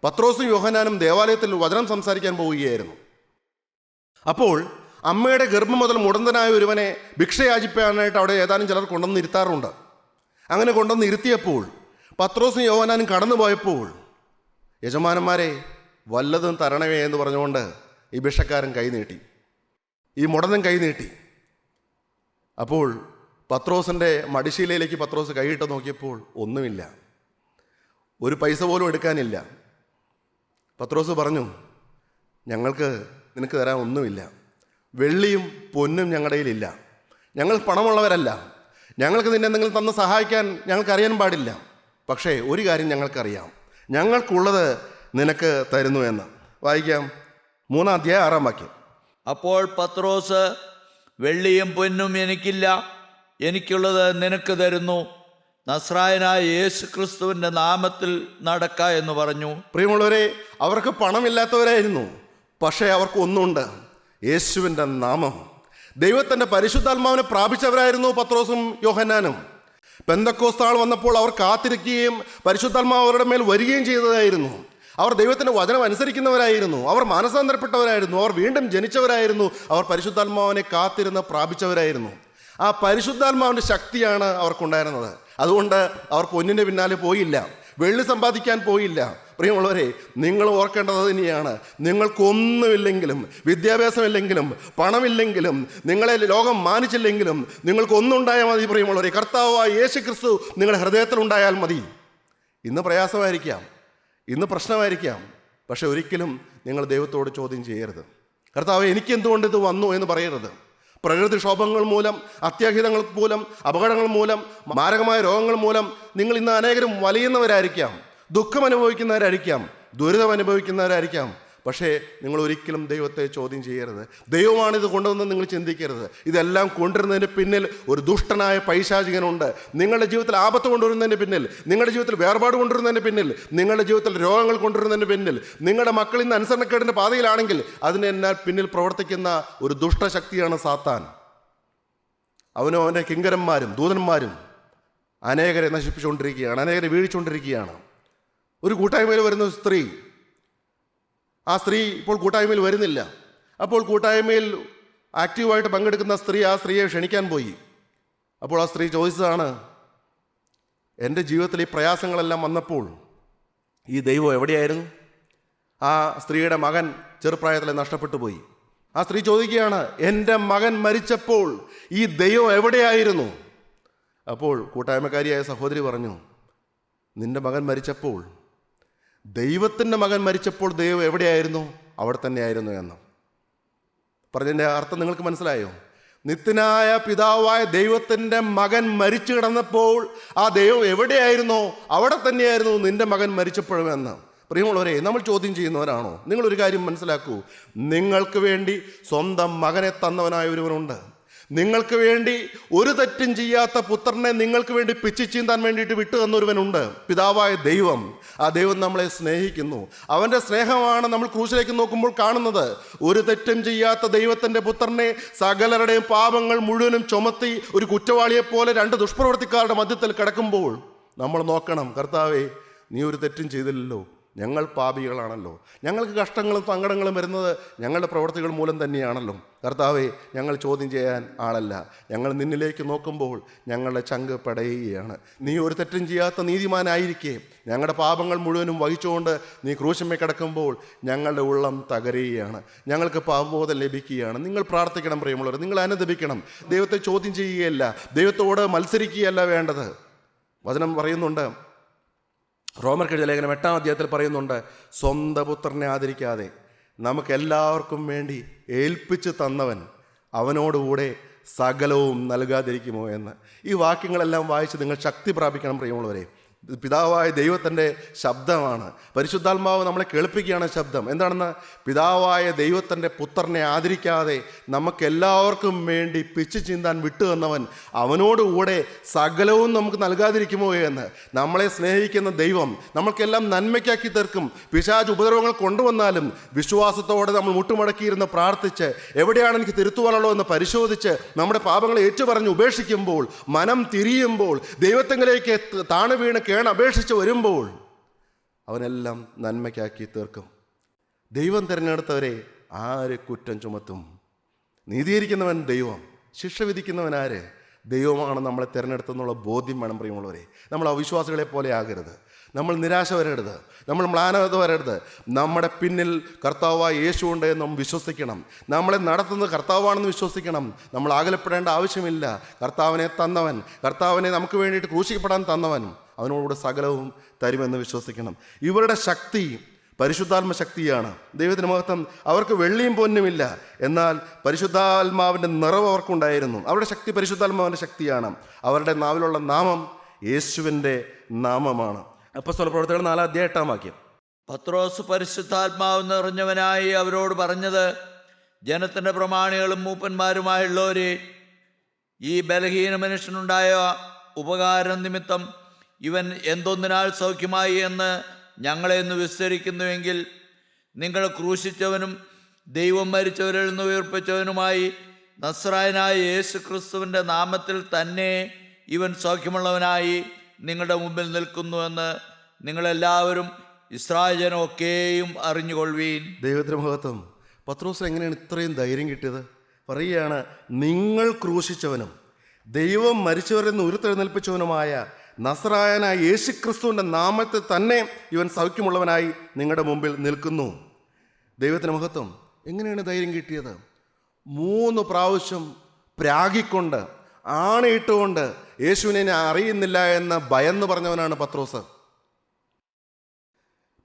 പത്രോസും യോഹന്നാനും ദേവാലയത്തിൽ വചനം സംസാരിക്കാൻ പോവുകയായിരുന്നു. അപ്പോൾ അമ്മയുടെ ഗർഭം മുതൽ മുടന്തനായ ഒരുവനെ ഭിക്ഷ യാചിപ്പാനായിട്ട് അവിടെ ഏതാനും ചിലർ കൊണ്ടുവന്ന് ഇരുത്താറുണ്ട്. അങ്ങനെ കൊണ്ടുവന്ന് ഇരുത്തിയപ്പോൾ പത്രോസും യോഹന്നാനും കടന്നു പോയപ്പോൾ, യജമാനന്മാരെ വല്ലതും തരണമേ എന്ന് പറഞ്ഞുകൊണ്ട് ഈ ഭിക്ഷക്കാരൻ കൈനീട്ടി, ഈ മുടന്തൻ കൈനീട്ടി. അപ്പോൾ പത്രോസിൻ്റെ മടിശീലയിലേക്ക് പത്രോസ് കൈയിട്ട് നോക്കിയപ്പോൾ ഒന്നുമില്ല, ഒരു പൈസ പോലും എടുക്കാനില്ല. പത്രോസ് പറഞ്ഞു, ഞങ്ങൾക്ക് നിനക്ക് തരാൻ ഒന്നുമില്ല, വെള്ളിയും പൊന്നും ഞങ്ങളുടെ കയ്യിലില്ല, ഞങ്ങൾ പണമുള്ളവരല്ല, ഞങ്ങൾക്ക് നിന്നെ എന്തെങ്കിലും തന്ന് സഹായിക്കാൻ ഞങ്ങൾക്കറിയാൻ പാടില്ല. പക്ഷേ ഒരു കാര്യം ഞങ്ങൾക്കറിയാം, ഞങ്ങൾക്കുള്ളത് നിനക്ക് തരുന്നു എന്ന്. വായിക്കാം, 3-ാം അധ്യായം 6-ാം വാക്യം. അപ്പോൾ പത്രോസ്, വെള്ളിയും പൊന്നും എനിക്കില്ല, എനിക്കുള്ളത് നിനക്ക് തരുന്നു, നസ്രായനായ യേശു ക്രിസ്തുവിൻ്റെ നാമത്തിൽ നടക്ക എന്ന് പറഞ്ഞു. പ്രിയമുള്ളവരെ, അവർക്ക് പണമില്ലാത്തവരായിരുന്നു, പക്ഷേ അവർക്ക് ഒന്നുണ്ട്, യേശുവിൻ്റെ നാമം. ദൈവത്തിൻ്റെ പരിശുദ്ധാത്മാവിനെ പ്രാപിച്ചവരായിരുന്നു പത്രോസും യോഹന്നാനും. പെന്തക്കോസ്ത് നാൾ വന്നപ്പോൾ അവർ കാത്തിരിക്കുകയും പരിശുദ്ധാത്മാവ് അവരുടെ മേൽ വരികയും ചെയ്തതായിരുന്നു. അവർ ദൈവത്തിൻ്റെ വചനം അനുസരിക്കുന്നവരായിരുന്നു, അവർ മാനസാന്തരപ്പെട്ടവരായിരുന്നു, അവർ വീണ്ടും ജനിച്ചവരായിരുന്നു, അവർ പരിശുദ്ധാത്മാവിനെ കാത്തിരുന്ന് പ്രാപിച്ചവരായിരുന്നു. ആ പരിശുദ്ധാത്മാവിൻ്റെ ശക്തിയാണ് അവർക്കുണ്ടായിരുന്നത്. അതുകൊണ്ട് അവർ പൊന്നിൻ്റെ പിന്നാലെ പോയില്ല, വെള്ളി സമ്പാദിക്കാൻ പോയില്ല, പ്രിയമുള്ളവരെ, നിങ്ങൾ ഓർക്കേണ്ടത് തന്നെയാണ്. നിങ്ങൾക്കൊന്നുമില്ലെങ്കിലും, വിദ്യാഭ്യാസമില്ലെങ്കിലും, പണമില്ലെങ്കിലും, നിങ്ങളെ ലോകം മാനിച്ചില്ലെങ്കിലും, നിങ്ങൾക്കൊന്നുണ്ടായാൽ മതി പ്രിയമുള്ളവരെ. കർത്താവായ യേശു ക്രിസ്തു നിങ്ങളുടെ ഹൃദയത്തിലുണ്ടായാൽ മതി. ഇന്ന് പ്രയാസമായിരിക്കാം, ഇന്ന് പ്രശ്നമായിരിക്കാം, പക്ഷെ ഒരിക്കലും നിങ്ങൾ ദൈവത്തോട് ചോദ്യം ചെയ്യരുത്. കർത്താവ് എനിക്കെന്തുകൊണ്ട് ഇത് വന്നു എന്ന് പറയരുത്. പ്രകൃതിക്ഷോഭങ്ങൾ മൂലം, അത്യാഹിതങ്ങൾ മൂലം, അപകടങ്ങൾ മൂലം, മാരകമായ രോഗങ്ങൾ മൂലം നിങ്ങൾ ഇന്ന് അനേകരും വലയുന്നവരായിരിക്കാം, ദുഃഖം അനുഭവിക്കുന്നവരായിരിക്കാം, ദുരിതം അനുഭവിക്കുന്നവരായിരിക്കാം. പക്ഷേ നിങ്ങൾ ഒരിക്കലും ദൈവത്തെ ചോദ്യം ചെയ്യരുത്. ദൈവമാണിത് കൊണ്ടുവന്ന് നിങ്ങൾ ചിന്തിക്കരുത്. ഇതെല്ലാം കൊണ്ടുവരുന്നതിന് പിന്നിൽ ഒരു ദുഷ്ടനായ പൈശാചികനുണ്ട്. നിങ്ങളുടെ ജീവിതത്തിൽ ആപത്ത് കൊണ്ടുവരുന്നതിന് പിന്നിൽ, നിങ്ങളുടെ ജീവിതത്തിൽ വേർപാട് കൊണ്ടുവരുന്നതിന് പിന്നിൽ, നിങ്ങളുടെ ജീവിതത്തിൽ രോഗങ്ങൾ കൊണ്ടുവരുന്നതിന് പിന്നിൽ, നിങ്ങളുടെ മക്കൾ ഇന്ന് അനുസരണക്കേടിൻ്റെ പാതയിലാണെങ്കിൽ അതിനെന്നാൽ പിന്നിൽ പ്രവർത്തിക്കുന്ന ഒരു ദുഷ്ടശക്തിയാണ് സാത്താൻ. അവനും അവൻ്റെ കിങ്കരന്മാരും ദൂതന്മാരും അനേകരെ നശിപ്പിച്ചുകൊണ്ടിരിക്കുകയാണ്, അനേകരെ വീഴിച്ചുകൊണ്ടിരിക്കുകയാണ്. ഒരു കൂട്ടായ്മയിൽ വരുന്ന സ്ത്രീ, ആ സ്ത്രീ ഇപ്പോൾ കൂട്ടായ്മയിൽ വരുന്നില്ല. അപ്പോൾ കൂട്ടായ്മയിൽ ആക്റ്റീവായിട്ട് പങ്കെടുക്കുന്ന സ്ത്രീ ആ സ്ത്രീയെ ക്ഷണിക്കാൻ പോയി. അപ്പോൾ ആ സ്ത്രീ ചോദിച്ചതാണ്, എൻ്റെ ജീവിതത്തിൽ ഈ പ്രയാസങ്ങളെല്ലാം വന്നപ്പോൾ ഈ ദൈവം എവിടെയായിരുന്നു? ആ സ്ത്രീയുടെ മകൻ ചെറുപ്രായത്തിൽ നഷ്ടപ്പെട്ടു പോയി. ആ സ്ത്രീ ചോദിക്കുകയാണ്, എൻ്റെ മകൻ മരിച്ചപ്പോൾ ഈ ദൈവം എവിടെയായിരുന്നു? അപ്പോൾ കൂട്ടായ്മക്കാരിയായ സഹോദരി പറഞ്ഞു, നിൻ്റെ മകൻ മരിച്ചപ്പോൾ, ദൈവത്തിൻ്റെ മകൻ മരിച്ചപ്പോൾ ദൈവം എവിടെയായിരുന്നു? അവിടെ തന്നെയായിരുന്നു എന്ന് പറഞ്ഞതിൻ്റെ അർത്ഥം നിങ്ങൾക്ക് മനസ്സിലായോ? നിത്യനായ പിതാവായ ദൈവത്തിൻ്റെ മകൻ മരിച്ചു കിടന്നപ്പോൾ ആ ദൈവം എവിടെയായിരുന്നോ അവിടെ തന്നെയായിരുന്നു നിൻ്റെ മകൻ മരിച്ചപ്പോഴും എന്ന്. പ്രിയമുള്ളവരെ, നമ്മൾ ചോദ്യം ചെയ്യുന്നവരാണോ? നിങ്ങളൊരു കാര്യം മനസ്സിലാക്കൂ, നിങ്ങൾക്ക് വേണ്ടി സ്വന്തം മകനെ തന്നവനായ ഒരുവനുണ്ട്. നിങ്ങൾക്ക് വേണ്ടി ഒരു തെറ്റും ചെയ്യാത്ത പുത്രനെ നിങ്ങൾക്ക് വേണ്ടി പിച്ചി ചീന്താൻ വേണ്ടിയിട്ട് വിട്ടു തന്നൊരുവനുണ്ട്, പിതാവായ ദൈവം. ആ ദൈവം നമ്മളെ സ്നേഹിക്കുന്നു. അവൻ്റെ സ്നേഹമാണ് നമ്മൾ ക്രൂശിലേക്ക് നോക്കുമ്പോൾ കാണുന്നത്. ഒരു തെറ്റും ചെയ്യാത്ത ദൈവത്തിൻ്റെ പുത്രനെ സകലരുടെയും പാപങ്ങൾ മുഴുവനും ചുമത്തി ഒരു കുറ്റവാളിയെപ്പോലെ രണ്ട് ദുഷ്പ്രവർത്തിക്കാരുടെ മധ്യത്തിൽ കിടക്കുമ്പോൾ നമ്മൾ നോക്കണം, കർത്താവേ, നീ ഒരു തെറ്റും ചെയ്തില്ലല്ലോ, ഞങ്ങൾ പാപികളാണല്ലോ, ഞങ്ങൾക്ക് കഷ്ടങ്ങളും സങ്കടങ്ങളും വരുന്നത് ഞങ്ങളുടെ പ്രവർത്തികൾ മൂലം തന്നെയാണല്ലോ. കർത്താവേ, ഞങ്ങൾ ചോദ്യം ചെയ്യാൻ ആളല്ല. ഞങ്ങൾ നിന്നിലേക്ക് നോക്കുമ്പോൾ ഞങ്ങളുടെ ചങ്ക് പടയുകയാണ്. നീ ഒരു തെറ്റും ചെയ്യാത്ത നീതിമാനായിരിക്കെ ഞങ്ങളുടെ പാപങ്ങൾ മുഴുവനും വഹിച്ചുകൊണ്ട് നീ ക്രൂശിന്മേൽ കിടക്കുമ്പോൾ ഞങ്ങളുടെ ഉള്ളം തകരുകയാണ്, ഞങ്ങൾക്ക് പാപബോധം ലഭിക്കുകയാണ്. നിങ്ങൾ പ്രാർത്ഥിക്കണം പ്രിയമുള്ളവർ, നിങ്ങൾ അനുദപിക്കണം. ദൈവത്തെ ചോദ്യം ചെയ്യുകയല്ല, ദൈവത്തോട് മത്സരിക്കുകയല്ല വേണ്ടത്. വചനം പറയുന്നുണ്ട്, റോമർക്കെഴുതിയ ലേഖനം 8-ാം അധ്യായത്തിൽ പറയുന്നുണ്ട്, സ്വന്തം പുത്രനെ ആദരിക്കാതെ നമുക്കെല്ലാവർക്കും വേണ്ടി ഏൽപ്പിച്ച് തന്നവൻ അവനോടുകൂടെ സകലവും നൽകാതിരിക്കുമോ എന്ന്. ഈ വാക്യങ്ങളെല്ലാം വായിച്ച് നിങ്ങൾ ശക്തി പ്രാപിക്കണം പ്രിയമുള്ളവരെ. പിതാവായ ദൈവത്തിൻ്റെ ശബ്ദമാണ്. പരിശുദ്ധാത്മാവ് നമ്മളെ കേൾപ്പിക്കുകയാണ് ശബ്ദം. എന്താണെന്ന്? പിതാവായ ദൈവത്തിൻ്റെ പുത്രനെ ആദരിക്കാതെ നമുക്കെല്ലാവർക്കും വേണ്ടി പിച്ചു ചീന്താൻ വിട്ടു തന്നവൻ അവനോടുകൂടെ സകലവും നമുക്ക് നൽകാതിരിക്കുമോ എന്ന്. നമ്മളെ സ്നേഹിക്കുന്ന ദൈവം നമ്മൾക്കെല്ലാം നന്മയ്ക്കാക്കി തീർക്കും. പിശാച് ഉപദ്രവങ്ങൾ കൊണ്ടുവന്നാലും വിശ്വാസത്തോടെ നമ്മൾ മുട്ടുമടക്കിയിരുന്ന് പ്രാർത്ഥിച്ച് എവിടെയാണ് എനിക്ക് തിരുത്തുവാനുള്ളോ എന്ന് പരിശോധിച്ച് നമ്മുടെ പാപങ്ങളെ ഏറ്റുപറഞ്ഞ് ഉപേക്ഷിക്കുമ്പോൾ, മനം തിരിയുമ്പോൾ, ദൈവത്തെങ്കിലേക്ക് താണു വീണ് അപേക്ഷിച്ച് വരുമ്പോൾ അവനെല്ലാം നന്മയ്ക്കാക്കി തീർക്കും. ദൈവം തിരഞ്ഞെടുത്തവരെ ആര് കുറ്റം ചുമത്തും? നീതീകരിക്കുന്നവൻ ദൈവം, ശിക്ഷ വിധിക്കുന്നവൻ ആര്? ദൈവമാണ് നമ്മളെ തിരഞ്ഞെടുത്തെന്നുള്ള ബോധ്യം വേണം പ്രിയമുള്ളവരെ. നമ്മൾ അവിശ്വാസികളെ പോലെ ആകരുത്, നമ്മൾ നിരാശ വരരുത്, നമ്മൾ മ്ലാനത വരരുത്. നമ്മുടെ പിന്നിൽ കർത്താവായ യേശു ഉണ്ട് എന്ന് നമ്മൾ വിശ്വസിക്കണം. നമ്മളെ നടത്തുന്നത് കർത്താവാണെന്ന് വിശ്വസിക്കണം. നമ്മൾ ആകലപ്പെടേണ്ട ആവശ്യമില്ല. കർത്താവിനെ തന്നവൻ, കർത്താവിനെ നമുക്ക് വേണ്ടിയിട്ട് ക്രൂശിക്കപ്പെടാൻ തന്നവൻ അവനോട് സകലവും തരുമെന്ന് വിശ്വസിക്കണം. ഇവരുടെ ശക്തി പരിശുദ്ധാത്മ ശക്തിയാണ്. ദൈവത്തിന് മഹത്വം. അവർക്ക് വെള്ളിയും പൊന്നുമില്ല, എന്നാൽ പരിശുദ്ധാത്മാവിൻ്റെ നിറവ് അവർക്കുണ്ടായിരുന്നു. അവരുടെ ശക്തി പരിശുദ്ധാത്മാവിൻ്റെ ശക്തിയാണ്. അവരുടെ നാവിലുള്ള നാമം യേശുവിൻ്റെ നാമമാണ്. അപ്പോസ്തല പ്രവർത്തനങ്ങൾ 4-ാം അധ്യായം 8-ാം വാക്യം. പത്രോസ് പരിശുദ്ധാത്മാവ് നിറഞ്ഞവനായി അവരോട് പറഞ്ഞത്, ജനത്തിൻ്റെ പ്രമാണികളും മൂപ്പന്മാരുമായുള്ളവരെ, ഈ ബലഹീന മനുഷ്യനുണ്ടായ ഉപകാരം നിമിത്തം ഇവൻ എന്തൊന്നിനാൽ സൗഖ്യമായി എന്ന് ഞങ്ങളെ ഒന്ന് വിസ്തരിക്കുന്നുവെങ്കിൽ, നിങ്ങൾ ക്രൂശിച്ചവനും ദൈവം മരിച്ചവരിൽ നിന്ന് ഉയർപ്പിച്ചവനുമായി നസ്രായനായ യേശു ക്രിസ്തുവിൻ്റെ നാമത്തിൽ തന്നെ ഇവൻ സൗഖ്യമുള്ളവനായി നിങ്ങളുടെ മുമ്പിൽ നിൽക്കുന്നുവെന്ന് നിങ്ങളെല്ലാവരും ഇസ്രായേൽ ജനമൊക്കെയും അറിഞ്ഞുകൊള്ളുവീൻ. ദൈവത്തിന് മഹത്വം. പത്രോസിന് എങ്ങനെയാണ് ഇത്രയും ധൈര്യം കിട്ടിയത്? പറയുകയാണ്, നിങ്ങൾ ക്രൂശിച്ചവനും ദൈവം മരിച്ചവരിൽ നിന്ന് ഉയർത്തെഴുന്നേൽപ്പിച്ചവനുമായ നസറായനായ യേശുക്രിസ്തുവിൻ്റെ നാമത്തിൽ തന്നെ ഇവൻ സൗഖ്യമുള്ളവനായി നിങ്ങളുടെ മുമ്പിൽ നിൽക്കുന്നു. ദൈവത്തിന് മഹത്വം. എങ്ങനെയാണ് ധൈര്യം കിട്ടിയത്? 3 പ്രാവശ്യം പ്രാഗിക്കൊണ്ട് ആണയിട്ടുകൊണ്ട് യേശുവിനെ ഞാൻ അറിയുന്നില്ല എന്ന് ഭയന്ന് പറഞ്ഞവനാണ് പത്രോസ്.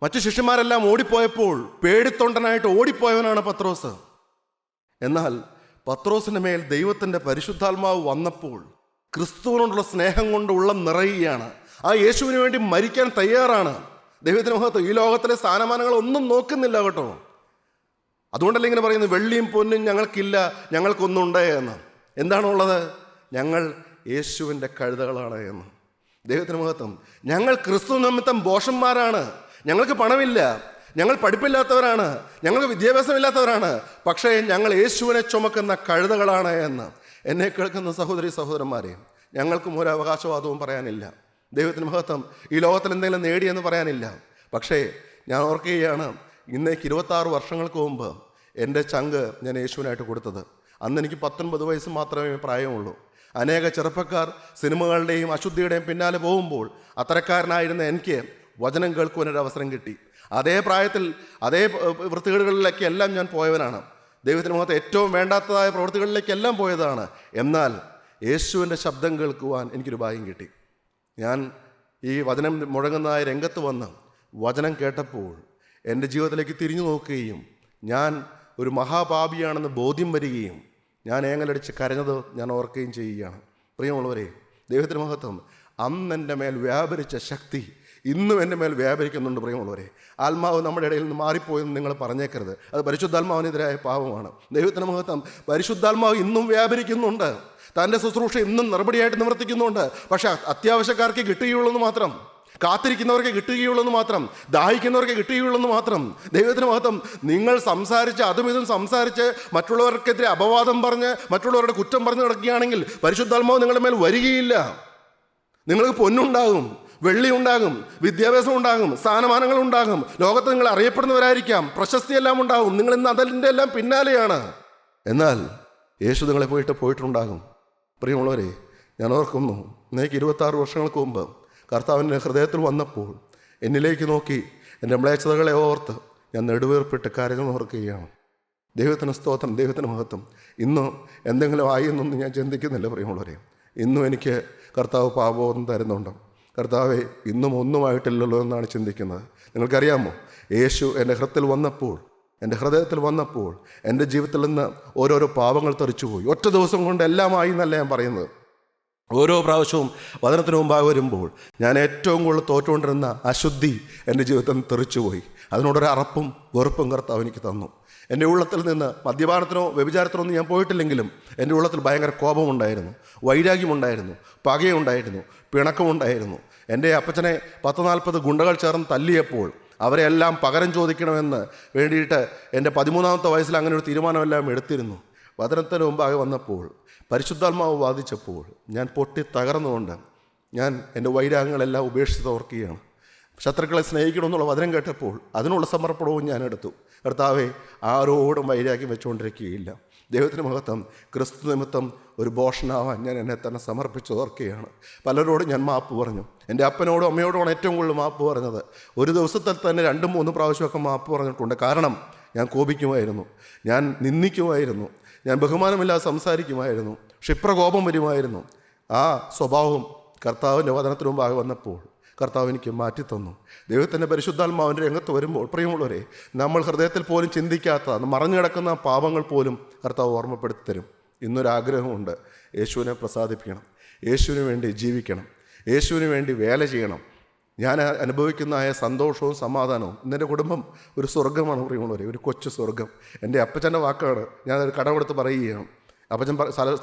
മറ്റു ശിഷ്യന്മാരെല്ലാം ഓടിപ്പോയപ്പോൾ പേടിത്തൊണ്ടനായിട്ട് ഓടിപ്പോയവനാണ് പത്രോസ്. എന്നാൽ പത്രോസിൻ്റെ മേൽ ദൈവത്തിൻ്റെ പരിശുദ്ധാത്മാവ് വന്നപ്പോൾ ക്രിസ്തുവിനോടുള്ള സ്നേഹം കൊണ്ട് ഉള്ളം നിറയുകയാണ്. ആ യേശുവിന് വേണ്ടി മരിക്കാൻ തയ്യാറാണ്. ദൈവത്തിന് മഹത്വം. ഈ ലോകത്തിലെ സ്ഥാനമാനങ്ങൾ ഒന്നും നോക്കുന്നില്ല കേട്ടോ. അതുകൊണ്ടല്ല ഇങ്ങനെ പറയുന്നത്, വെള്ളിയും പൊന്നും ഞങ്ങൾക്കില്ല, ഞങ്ങൾക്കൊന്നുണ്ട് എന്ന്. എന്താണുള്ളത്? ഞങ്ങൾ യേശുവിൻ്റെ കഴുതകളാണ് എന്ന്. ദൈവത്തിന് മഹത്വം. ഞങ്ങൾ ക്രിസ്തു നിമിത്തം ഭോഷന്മാരാണ്, ഞങ്ങൾക്ക് പണമില്ല, ഞങ്ങൾ പഠിപ്പില്ലാത്തവരാണ്, ഞങ്ങൾക്ക് വിദ്യാഭ്യാസമില്ലാത്തവരാണ്, പക്ഷേ ഞങ്ങൾ യേശുവിനെ ചുമക്കുന്ന കഴുതകളാണ് എന്ന്. എന്നെ കേൾക്കുന്ന സഹോദരി സഹോദരന്മാരെ, ഞങ്ങൾക്കും ഒരു അവകാശവാദവും പറയാനില്ല. ദൈവത്തിന് മഹത്വം. ഈ ലോകത്തിൽ എന്തെങ്കിലും നേടിയെന്ന് പറയാനില്ല. പക്ഷേ ഞാൻ ഓർക്കുകയാണ്, ഇന്നേക്ക് 26 വർഷങ്ങൾക്ക് മുമ്പ് എൻ്റെ ചങ്ക് ഞാൻ യേശുവിനായിട്ട് കൊടുത്തത്. അന്ന് എനിക്ക് 19 വയസ്സ് മാത്രമേ പ്രായമുള്ളൂ. അനേക ചെറുപ്പക്കാർ സിനിമകളുടെയും അശുദ്ധിയുടെയും പിന്നാലെ പോകുമ്പോൾ അത്തരക്കാരനായിരുന്ന എനിക്ക് വചനം കേൾക്കുവാനൊരു അവസരം കിട്ടി. അതേ പ്രായത്തിൽ അതേ വൃത്തികേടുകളിലേക്ക് എല്ലാം ഞാൻ പോയവനാണ്. ദൈവത്തിന് മുഖത്ത് ഏറ്റവും വേണ്ടാത്തതായ പ്രവൃത്തികളിലേക്കെല്ലാം പോയതാണ്. എന്നാൽ യേശുവിൻ്റെ ശബ്ദം കേൾക്കുവാൻ എനിക്കൊരു ഭാഗ്യം കിട്ടി. ഞാൻ ഈ വചനം മുഴങ്ങുന്നതായ രംഗത്ത് വന്ന് വചനം കേട്ടപ്പോൾ എൻ്റെ ജീവിതത്തിലേക്ക് തിരിഞ്ഞു നോക്കുകയും ഞാൻ ഒരു മഹാപാപിയാണെന്ന് ബോധ്യം വരികയും ഞാൻ ഏങ്ങലടിച്ച് കരഞ്ഞത് ഞാൻ ഓർക്കുകയും ചെയ്യുകയാണ്. പ്രിയമുള്ളവരെ, ദൈവത്തിന് മഹത്വം. അന്ന് എൻ്റെ മേൽ വ്യാപരിച്ച ശക്തി ഇന്നും എൻ്റെ മേൽ വ്യാപരിക്കുന്നുണ്ട്. പ്രിയമുള്ളവരെ, ആത്മാവ് നമ്മുടെ ഇടയിൽ നിന്ന് മാറിപ്പോയെന്ന് നിങ്ങൾ പറഞ്ഞേക്കരുത്. അത് പരിശുദ്ധാത്മാവിനെതിരായ പാപമാണ്. ദൈവത്തിന് മഹത്വം. പരിശുദ്ധാത്മാവ് ഇന്നും വ്യാപരിക്കുന്നുണ്ട്. തൻ്റെ ശുശ്രൂഷ ഇന്നും നടപടിയായിട്ട് നിവർത്തിക്കുന്നുണ്ട്. പക്ഷേ അത്യാവശ്യക്കാർക്ക് കിട്ടുകയുള്ളൂ മാത്രം, കാത്തിരിക്കുന്നവർക്ക് കിട്ടുകയുള്ളൂ മാത്രം, ദാഹിക്കുന്നവർക്ക് കിട്ടുകയുള്ളൂ മാത്രം. ദൈവത്തിന് മഹത്വം. നിങ്ങൾ സംസാരിച്ച് അതും ഇതും സംസാരിച്ച് മറ്റുള്ളവർക്കെതിരെ അപവാദം പറഞ്ഞ് മറ്റുള്ളവരുടെ കുറ്റം പറഞ്ഞ് കിടക്കുകയാണെങ്കിൽ പരിശുദ്ധാത്മാവ് നിങ്ങളുടെ മേൽ വരികയില്ല. നിങ്ങൾക്ക് പൊന്നുണ്ടാകും, വെള്ളി ഉണ്ടാകും, വിദ്യാഭ്യാസം ഉണ്ടാകും, സ്ഥാനമാനങ്ങൾ ഉണ്ടാകും, ലോകത്ത് നിങ്ങൾ അറിയപ്പെടുന്നവരായിരിക്കാം, പ്രശസ്തിയെല്ലാം ഉണ്ടാകും. നിങ്ങൾ ഇന്ന് അതിൻ്റെ എല്ലാം പിന്നാലെയാണ്. എന്നാൽ യേശു നിങ്ങളെ പോയിട്ടുണ്ടാകും. പ്രിയമുള്ളവരെ, ഞാൻ ഓർക്കുന്നു, എനിക്ക് 26 വർഷങ്ങൾക്ക് മുമ്പ് കർത്താവിൻ്റെ ഹൃദയത്തിൽ വന്നപ്പോൾ എന്നിലേക്ക് നോക്കി എൻ്റെ മ്ലേച്ഛതകളെ ഓർത്ത് ഞാൻ നെടുവേർപ്പിട്ട് കരഞ്ഞു ഓർക്കുകയാണ്. ദൈവത്തിന് സ്തോത്രം, ദൈവത്തിന് മഹത്വം. ഇന്ന് എന്തെങ്കിലും ആയി എന്നൊന്നും ഞാൻ ചിന്തിക്കുന്നില്ല. പ്രിയമുള്ളവരെ, ഇന്നും എനിക്ക് കർത്താവ് പാപബോധം തരുന്നുണ്ട്. കർത്താവെ, ഇന്നും ഒന്നുമായിട്ടില്ലല്ലോ എന്നാണ് ചിന്തിക്കുന്നത്. നിങ്ങൾക്കറിയാമോ, യേശു എൻ്റെ ഹൃദയത്തിൽ വന്നപ്പോൾ എൻ്റെ ജീവിതത്തിൽ നിന്ന് ഓരോരോ പാപങ്ങൾ തെറിച്ചുപോയി. ഒറ്റ ദിവസം കൊണ്ട് എല്ലാമായി എന്നല്ല ഞാൻ പറയുന്നത്. ഓരോ പ്രാവശ്യവും വചനത്തിന് മുമ്പാകെ വരുമ്പോൾ ഞാൻ ഏറ്റവും കൂടുതൽ തോറ്റുകൊണ്ടിരുന്ന അശുദ്ധി എൻ്റെ ജീവിതത്തിൽ നിന്ന് തെറിച്ചുപോയി. അതിനോടൊരു അറപ്പും വെറുപ്പും കർത്താവ് എനിക്ക് തന്നു. എൻ്റെ ഉള്ളത്തിൽ നിന്ന് മദ്യപാനത്തിനോ വ്യഭിചാരത്തിനോ ഒന്നും ഞാൻ പോയിട്ടില്ലെങ്കിലും എൻ്റെ ഉള്ളത്തിൽ ഭയങ്കര കോപമുണ്ടായിരുന്നു, വൈരാഗ്യമുണ്ടായിരുന്നു, പകയുണ്ടായിരുന്നു, പിണക്കമുണ്ടായിരുന്നു. എൻ്റെ അപ്പച്ചനെ 10-40 ഗുണ്ടകൾ ചേർന്ന് തല്ലിയപ്പോൾ അവരെല്ലാം പകരം ചോദിക്കണമെന്ന് വേണ്ടിയിട്ട് എൻ്റെ 13ാമത്തെ വയസ്സിൽ അങ്ങനെ ഒരു തീരുമാനമെല്ലാം എടുത്തിരുന്നു. വചനത്തിന് മുമ്പാകെ വന്നപ്പോൾ പരിശുദ്ധാത്മാവ് വാദിച്ചപ്പോൾ ഞാൻ പൊട്ടി തകർന്നുകൊണ്ട് ഞാൻ എൻ്റെ വൈരാഗ്യങ്ങളെല്ലാം ഉപേക്ഷിച്ച് ഓർക്കുകയാണ്. ശത്രുക്കളെ സ്നേഹിക്കണമെന്നുള്ള വചനം കേട്ടപ്പോൾ അതിനുള്ള സമർപ്പണവും ഞാൻ എടുത്തു. കർത്താവെ, ആരോടും വൈരാഗ്യം വെച്ചുകൊണ്ടിരിക്കുകയില്ല. ദൈവത്തിന് മഹത്വം. ക്രിസ്തു നിമിത്തം ഒരു ഭോഷനാവാൻ ഞാൻ എന്നെ തന്നെ സമർപ്പിച്ച് ഓർക്കുകയാണ്. പലരോടും ഞാൻ മാപ്പ് പറഞ്ഞു. എൻ്റെ അപ്പനോടും അമ്മയോടുമാണ് ഏറ്റവും കൂടുതൽ മാപ്പ് പറഞ്ഞത്. ഒരു ദിവസത്തിൽ തന്നെ 2-3 പ്രാവശ്യമൊക്കെ മാപ്പ് പറഞ്ഞിട്ടുണ്ട്. കാരണം ഞാൻ കോപിക്കുമായിരുന്നു, ഞാൻ നിന്ദിക്കുമായിരുന്നു, ഞാൻ ബഹുമാനമില്ലാതെ സംസാരിക്കുമായിരുന്നു, ക്ഷിപ്രകോപം വരുമായിരുന്നു. ആ സ്വഭാവം കർത്താവിൻ്റെ വചനത്തിന് മുമ്പാകെ വന്നപ്പോൾ കർത്താവ് എനിക്ക് മാറ്റിത്തന്നു. ദൈവത്തിൻ്റെ പരിശുദ്ധാത്മാവിൻ്റെ രംഗത്ത് വരുമ്പോൾ പ്രിയമുള്ളവരെ, നമ്മൾ ഹൃദയത്തിൽ പോലും ചിന്തിക്കാത്ത മറഞ്ഞു കിടക്കുന്ന പാപങ്ങൾ പോലും കർത്താവ് ഓർമ്മപ്പെടുത്തി തരും. ഇന്നൊരാഗ്രഹമുണ്ട്, യേശുവിനെ പ്രസാദിപ്പിക്കണം, യേശുവിന് വേണ്ടി ജീവിക്കണം, യേശുവിന് വേണ്ടി വേല ചെയ്യണം. ഞാൻ അനുഭവിക്കുന്ന സന്തോഷവും സമാധാനവും. ഇന്നെൻ്റെ കുടുംബം ഒരു സ്വർഗ്ഗമാണ് പ്രിയമുള്ളവരെ, ഒരു കൊച്ചു സ്വർഗ്ഗം. എൻ്റെ അപ്പച്ചൻ്റെ വാക്കാണ്, ഞാനൊരു കടമെടുത്ത് പറയുകയാണ്. അപ്പച്ചൻ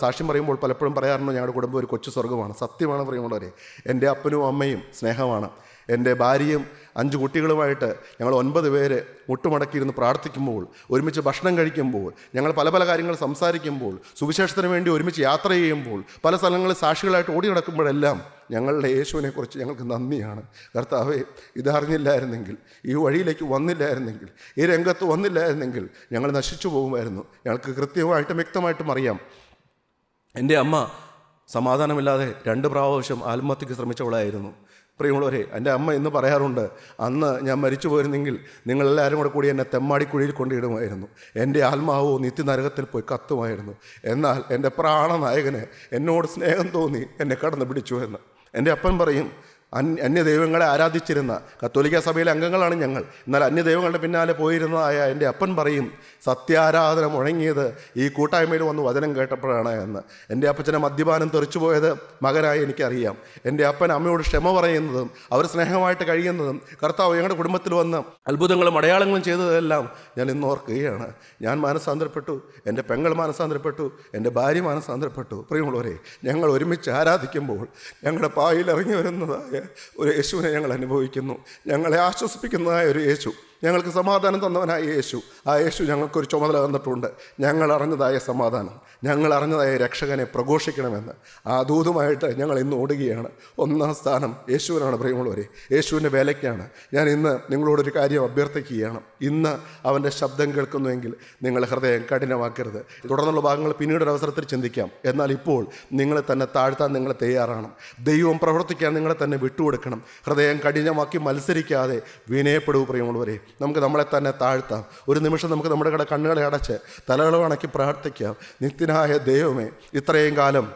സാക്ഷ്യം പറയുമ്പോൾ പലപ്പോഴും പറയാറുണ്ട്, ഞങ്ങളുടെ കുടുംബം ഒരു കൊച്ചു സ്വർഗ്ഗമാണ്. സത്യമാണ് പ്രിയമുള്ളവരെ. എൻ്റെ അപ്പനും അമ്മയും സ്നേഹമാണ്. എൻ്റെ ഭാര്യയും 5 കുട്ടികളുമായിട്ട് ഞങ്ങൾ 9 പേര് മുട്ടുമടക്കിയിരുന്ന് പ്രാർത്ഥിക്കുമ്പോൾ, ഒരുമിച്ച് ഭക്ഷണം കഴിക്കുമ്പോൾ, ഞങ്ങൾ പല പല കാര്യങ്ങൾ സംസാരിക്കുമ്പോൾ, സുവിശേഷത്തിന് വേണ്ടി ഒരുമിച്ച് യാത്ര ചെയ്യുമ്പോൾ, പല സ്ഥലങ്ങളിൽ സാക്ഷികളായിട്ട് ഓടി നടക്കുമ്പോഴെല്ലാം ഞങ്ങളുടെ യേശുവിനെക്കുറിച്ച് ഞങ്ങൾക്ക് നന്ദിയാണ്. കർത്താവേ, ഇതറിഞ്ഞില്ലായിരുന്നെങ്കിൽ, ഈ വഴിയിലേക്ക് വന്നില്ലായിരുന്നെങ്കിൽ, ഈ രംഗത്ത് വന്നില്ലായിരുന്നെങ്കിൽ ഞങ്ങൾ നശിച്ചു പോകുമായിരുന്നു. ഞങ്ങൾക്ക് കൃത്യമായിട്ടും വ്യക്തമായിട്ടും അറിയാം. എൻ്റെ അമ്മ സമാധാനമില്ലാതെ 2 പ്രാവശ്യം ആത്മഹത്യക്ക് ശ്രമിച്ചവളായിരുന്നു. പ്രിയമുള്ളവരെ, എൻ്റെ അമ്മ ഇന്ന് പറയാറുണ്ട്, അന്ന് ഞാൻ മരിച്ചു പോയിരുന്നെങ്കിൽ നിങ്ങളെല്ലാവരും കൂടി എന്നെ തെമ്മാടിക്കുഴിയിൽ കൊണ്ടിടുമായിരുന്നു, എൻ്റെ ആത്മാവോ നിത്യനരകത്തിൽ പോയി കത്തുമായിരുന്നു. എന്നാൽ എൻ്റെ പ്രാണനായകന് എന്നോട് സ്നേഹം തോന്നി എന്നെ കടന്നു പിടിച്ചു എന്ന്. എൻ്റെ അപ്പൻ പറയും, അന്യദൈവങ്ങളെ ആരാധിച്ചിരുന്ന കത്തോലിക്ക സഭയിലെ അംഗങ്ങളാണ് ഞങ്ങൾ. എന്നാൽ അന്യദൈവങ്ങളുടെ പിന്നാലെ പോയിരുന്നതായ എൻ്റെ അപ്പൻ പറയും, സത്യാരാധന മുഴങ്ങിയത് ഈ കൂട്ടായ്മയിൽ വന്ന് വചനം കേട്ടപ്പോഴാണ് എന്ന്. എൻ്റെ അപ്പച്ചനെ മദ്യപാനം തെറിച്ചുപോയത് മകനായി എനിക്കറിയാം. എൻ്റെ അപ്പൻ അമ്മയോട് ക്ഷമ പറയുന്നതും അവർ സ്നേഹമായിട്ട് കഴിയുന്നതും കർത്താവ് ഞങ്ങളുടെ കുടുംബത്തിൽ വന്ന് അത്ഭുതങ്ങളും അടയാളങ്ങളും ചെയ്തതെല്ലാം ഞാൻ ഇന്ന് ഓർക്കുകയാണ്. ഞാൻ മാനസാന്തരപ്പെട്ടു, എൻ്റെ പെങ്ങൾ മാനസാന്തരപ്പെട്ടു, എൻ്റെ ഭാര്യ മാനസാന്തരപ്പെട്ടു. പ്രിയമുള്ളവരെ, ഞങ്ങൾ ഒരുമിച്ച് ആരാധിക്കുമ്പോൾ ഞങ്ങളുടെ പായിൽ ഇറങ്ങി വരുന്നതായ ഒരു യേശുവിനെ ഞങ്ങൾ അനുഭവിക്കുന്നു. ഞങ്ങളെ ആശ്വസിപ്പിക്കുന്നതായ ഒരു യേശു, ഞങ്ങൾക്ക് സമാധാനം തന്നവനായ യേശു. ആ യേശു ഞങ്ങൾക്കൊരു ചുമതല തന്നിട്ടുണ്ട്. ഞങ്ങൾ അറിഞ്ഞതായ സമാധാനം, ഞങ്ങൾ അറിഞ്ഞതായ രക്ഷകനെ പ്രഘോഷിക്കണമെന്ന്. ആ ദൂതുമായിട്ട് ഞങ്ങൾ ഇന്ന് ഓടുകയാണ്. 1-ാം സ്ഥാനം യേശുവിനാണ്. പ്രിയമുള്ളവരെ, യേശുവിൻ്റെ വേലയ്ക്കാണ്. ഞാൻ ഇന്ന് നിങ്ങളോടൊരു കാര്യം അഭ്യർത്ഥിക്കുകയാണ്. ഇന്ന് അവൻ്റെ ശബ്ദം കേൾക്കുന്നുവെങ്കിൽ നിങ്ങൾ ഹൃദയം കഠിനമാക്കരുത്. തുടർന്നുള്ള ഭാഗങ്ങൾ പിന്നീടൊരു അവസരത്തിൽ ചിന്തിക്കാം. എന്നാൽ ഇപ്പോൾ നിങ്ങളെ തന്നെ താഴ്ത്താൻ നിങ്ങൾ തയ്യാറാണ്. ദൈവം പ്രവർത്തിക്കാൻ നിങ്ങളെ തന്നെ വിട്ടുകൊടുക്കണം. ഹൃദയം കഠിനമാക്കി മത്സരിക്കാതെ വിനയപ്പെടൂ. പ്രിയമുള്ളവരെ, നമുക്ക് നമ്മളെ തന്നെ താഴ്ത്താം. ഒരു നിമിഷം നമുക്ക് നമ്മുടെ കണ്ണുകളെ അടച്ച് തലകളെ അണക്കി പ്രാർത്ഥിക്കാം. നിത്യനായ ദൈവമേ, ഇത്രയും കാലം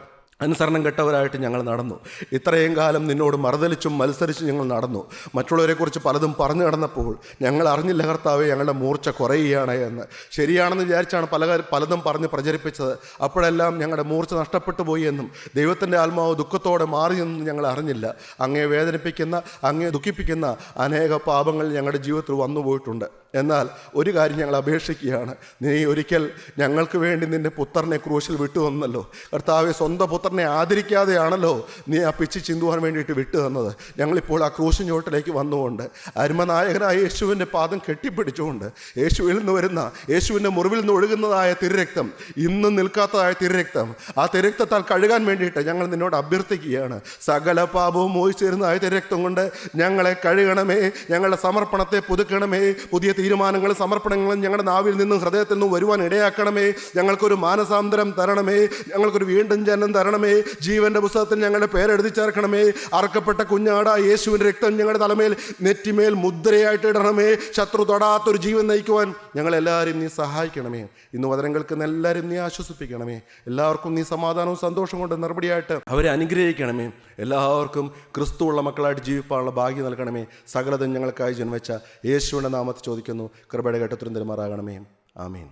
അനുസരണം കെട്ടവരായിട്ട് ഞങ്ങൾ നടന്നു. ഇത്രയും കാലം നിന്നോട് മറുതലിച്ചും മത്സരിച്ചും ഞങ്ങൾ നടന്നു. മറ്റുള്ളവരെക്കുറിച്ച് പലതും പറഞ്ഞു നടന്നപ്പോൾ ഞങ്ങൾ അറിഞ്ഞില്ല കർത്താവേ, ഞങ്ങളുടെ മൂർച്ച കുറയുകയാണ് എന്ന്. ശരിയാണെന്ന് വിചാരിച്ചാണ് പലതും പറഞ്ഞ് പ്രചരിപ്പിച്ചത്. അപ്പോഴെല്ലാം ഞങ്ങളുടെ മൂർച്ച നഷ്ടപ്പെട്ടു പോയി എന്നും ദൈവത്തിൻ്റെ ആത്മാവ് ദുഃഖത്തോടെ മാറിയെന്നും ഞങ്ങൾ അറിഞ്ഞില്ല. അങ്ങേ വേദനിപ്പിക്കുന്ന, അങ്ങേ ദുഃഖിപ്പിക്കുന്ന അനേക പാപങ്ങൾ ഞങ്ങളുടെ ജീവിതത്തിൽ വന്നുപോയിട്ടുണ്ട്. എന്നാൽ ഒരു കാര്യം ഞങ്ങൾ അപേക്ഷിക്കുകയാണ്. നീ ഒരിക്കൽ ഞങ്ങൾക്ക് വേണ്ടി നിൻ്റെ പുത്രനെ ക്രൂശിൽ വിട്ടു തന്നല്ലോ കർത്താവെ. സ്വന്തം പുത്രനെ ആദരിക്കാതെയാണല്ലോ നീ ആ പിച്ചി ചിന്തുവാൻ വേണ്ടിയിട്ട് വിട്ടു തന്നത്. ഞങ്ങളിപ്പോൾ ആ ക്രൂശിൻ ചോട്ടിലേക്ക് വന്നുകൊണ്ട് അരുമനായകനായ യേശുവിൻ്റെ പാദം കെട്ടിപ്പിടിച്ചുകൊണ്ട് യേശുവിൽ നിന്ന് വരുന്ന, യേശുവിൻ്റെ മുറിവിൽ നിന്ന് ഒഴുകുന്നതായ തിരുരക്തം, ഇന്നും നിൽക്കാത്തതായ തിരുരക്തം, ആ തിരുരക്തത്താൽ കഴുകാൻ വേണ്ടിയിട്ട് ഞങ്ങൾ നിന്നോട് അഭ്യർത്ഥിക്കുകയാണ്. സകല പാപവും മോഹിച്ചിരുന്നതായ തിരുരക്തം കൊണ്ട് ഞങ്ങളെ കഴുകണമേ. ഞങ്ങളുടെ സമർപ്പണത്തെ പുതുക്കണമേ. പുതിയ തീരുമാനങ്ങളും സമർപ്പണങ്ങളും ഞങ്ങളുടെ നാവിൽ നിന്നും ഹൃദയത്തിൽ നിന്നും വരുവാൻ ഇടയാക്കണമേ. ഞങ്ങൾക്കൊരു മാനസാന്തരം തരണമേ. ഞങ്ങൾക്കൊരു വീണ്ടും ജനനം തരണമേ. ജീവന്റെ പുസ്തകത്തിൽ ഞങ്ങളുടെ പേരെഴുതി ചേർക്കണമേ. അറക്കപ്പെട്ട കുഞ്ഞാട യേശുവിൻ്റെ രക്തം ഞങ്ങളുടെ തലമേൽ നെറ്റിമേൽ മുദ്രയായിട്ട് ഇടണമേ. ശത്രു തൊടാത്തൊരു ജീവൻ നയിക്കുവാൻ ഞങ്ങളെല്ലാവരും നീ സഹായിക്കണമേ. ഇന്ന് വചനം കേൾക്കുന്ന എല്ലാവരും നീ ആശ്വസിപ്പിക്കണമേ. എല്ലാവർക്കും നീ സമാധാനവും സന്തോഷം കൊണ്ട് മറുപടിയായിട്ട് അവരെ അനുഗ്രഹിക്കണമേ. എല്ലാവർക്കും ക്രിസ്തുവുള്ള മക്കളായിട്ട് ജീവിപ്പാനുള്ള ഭാഗ്യം നൽകണമേ. സകലതും ഞങ്ങൾക്കായി ജന്മിച്ച യേശുവിൻ്റെ നാമത്തിൽ ചോദിക്കുന്നു. കൃപയുടെ ഘട്ടത്തിലും തരുമാറാകണമേ. ആമീൻ.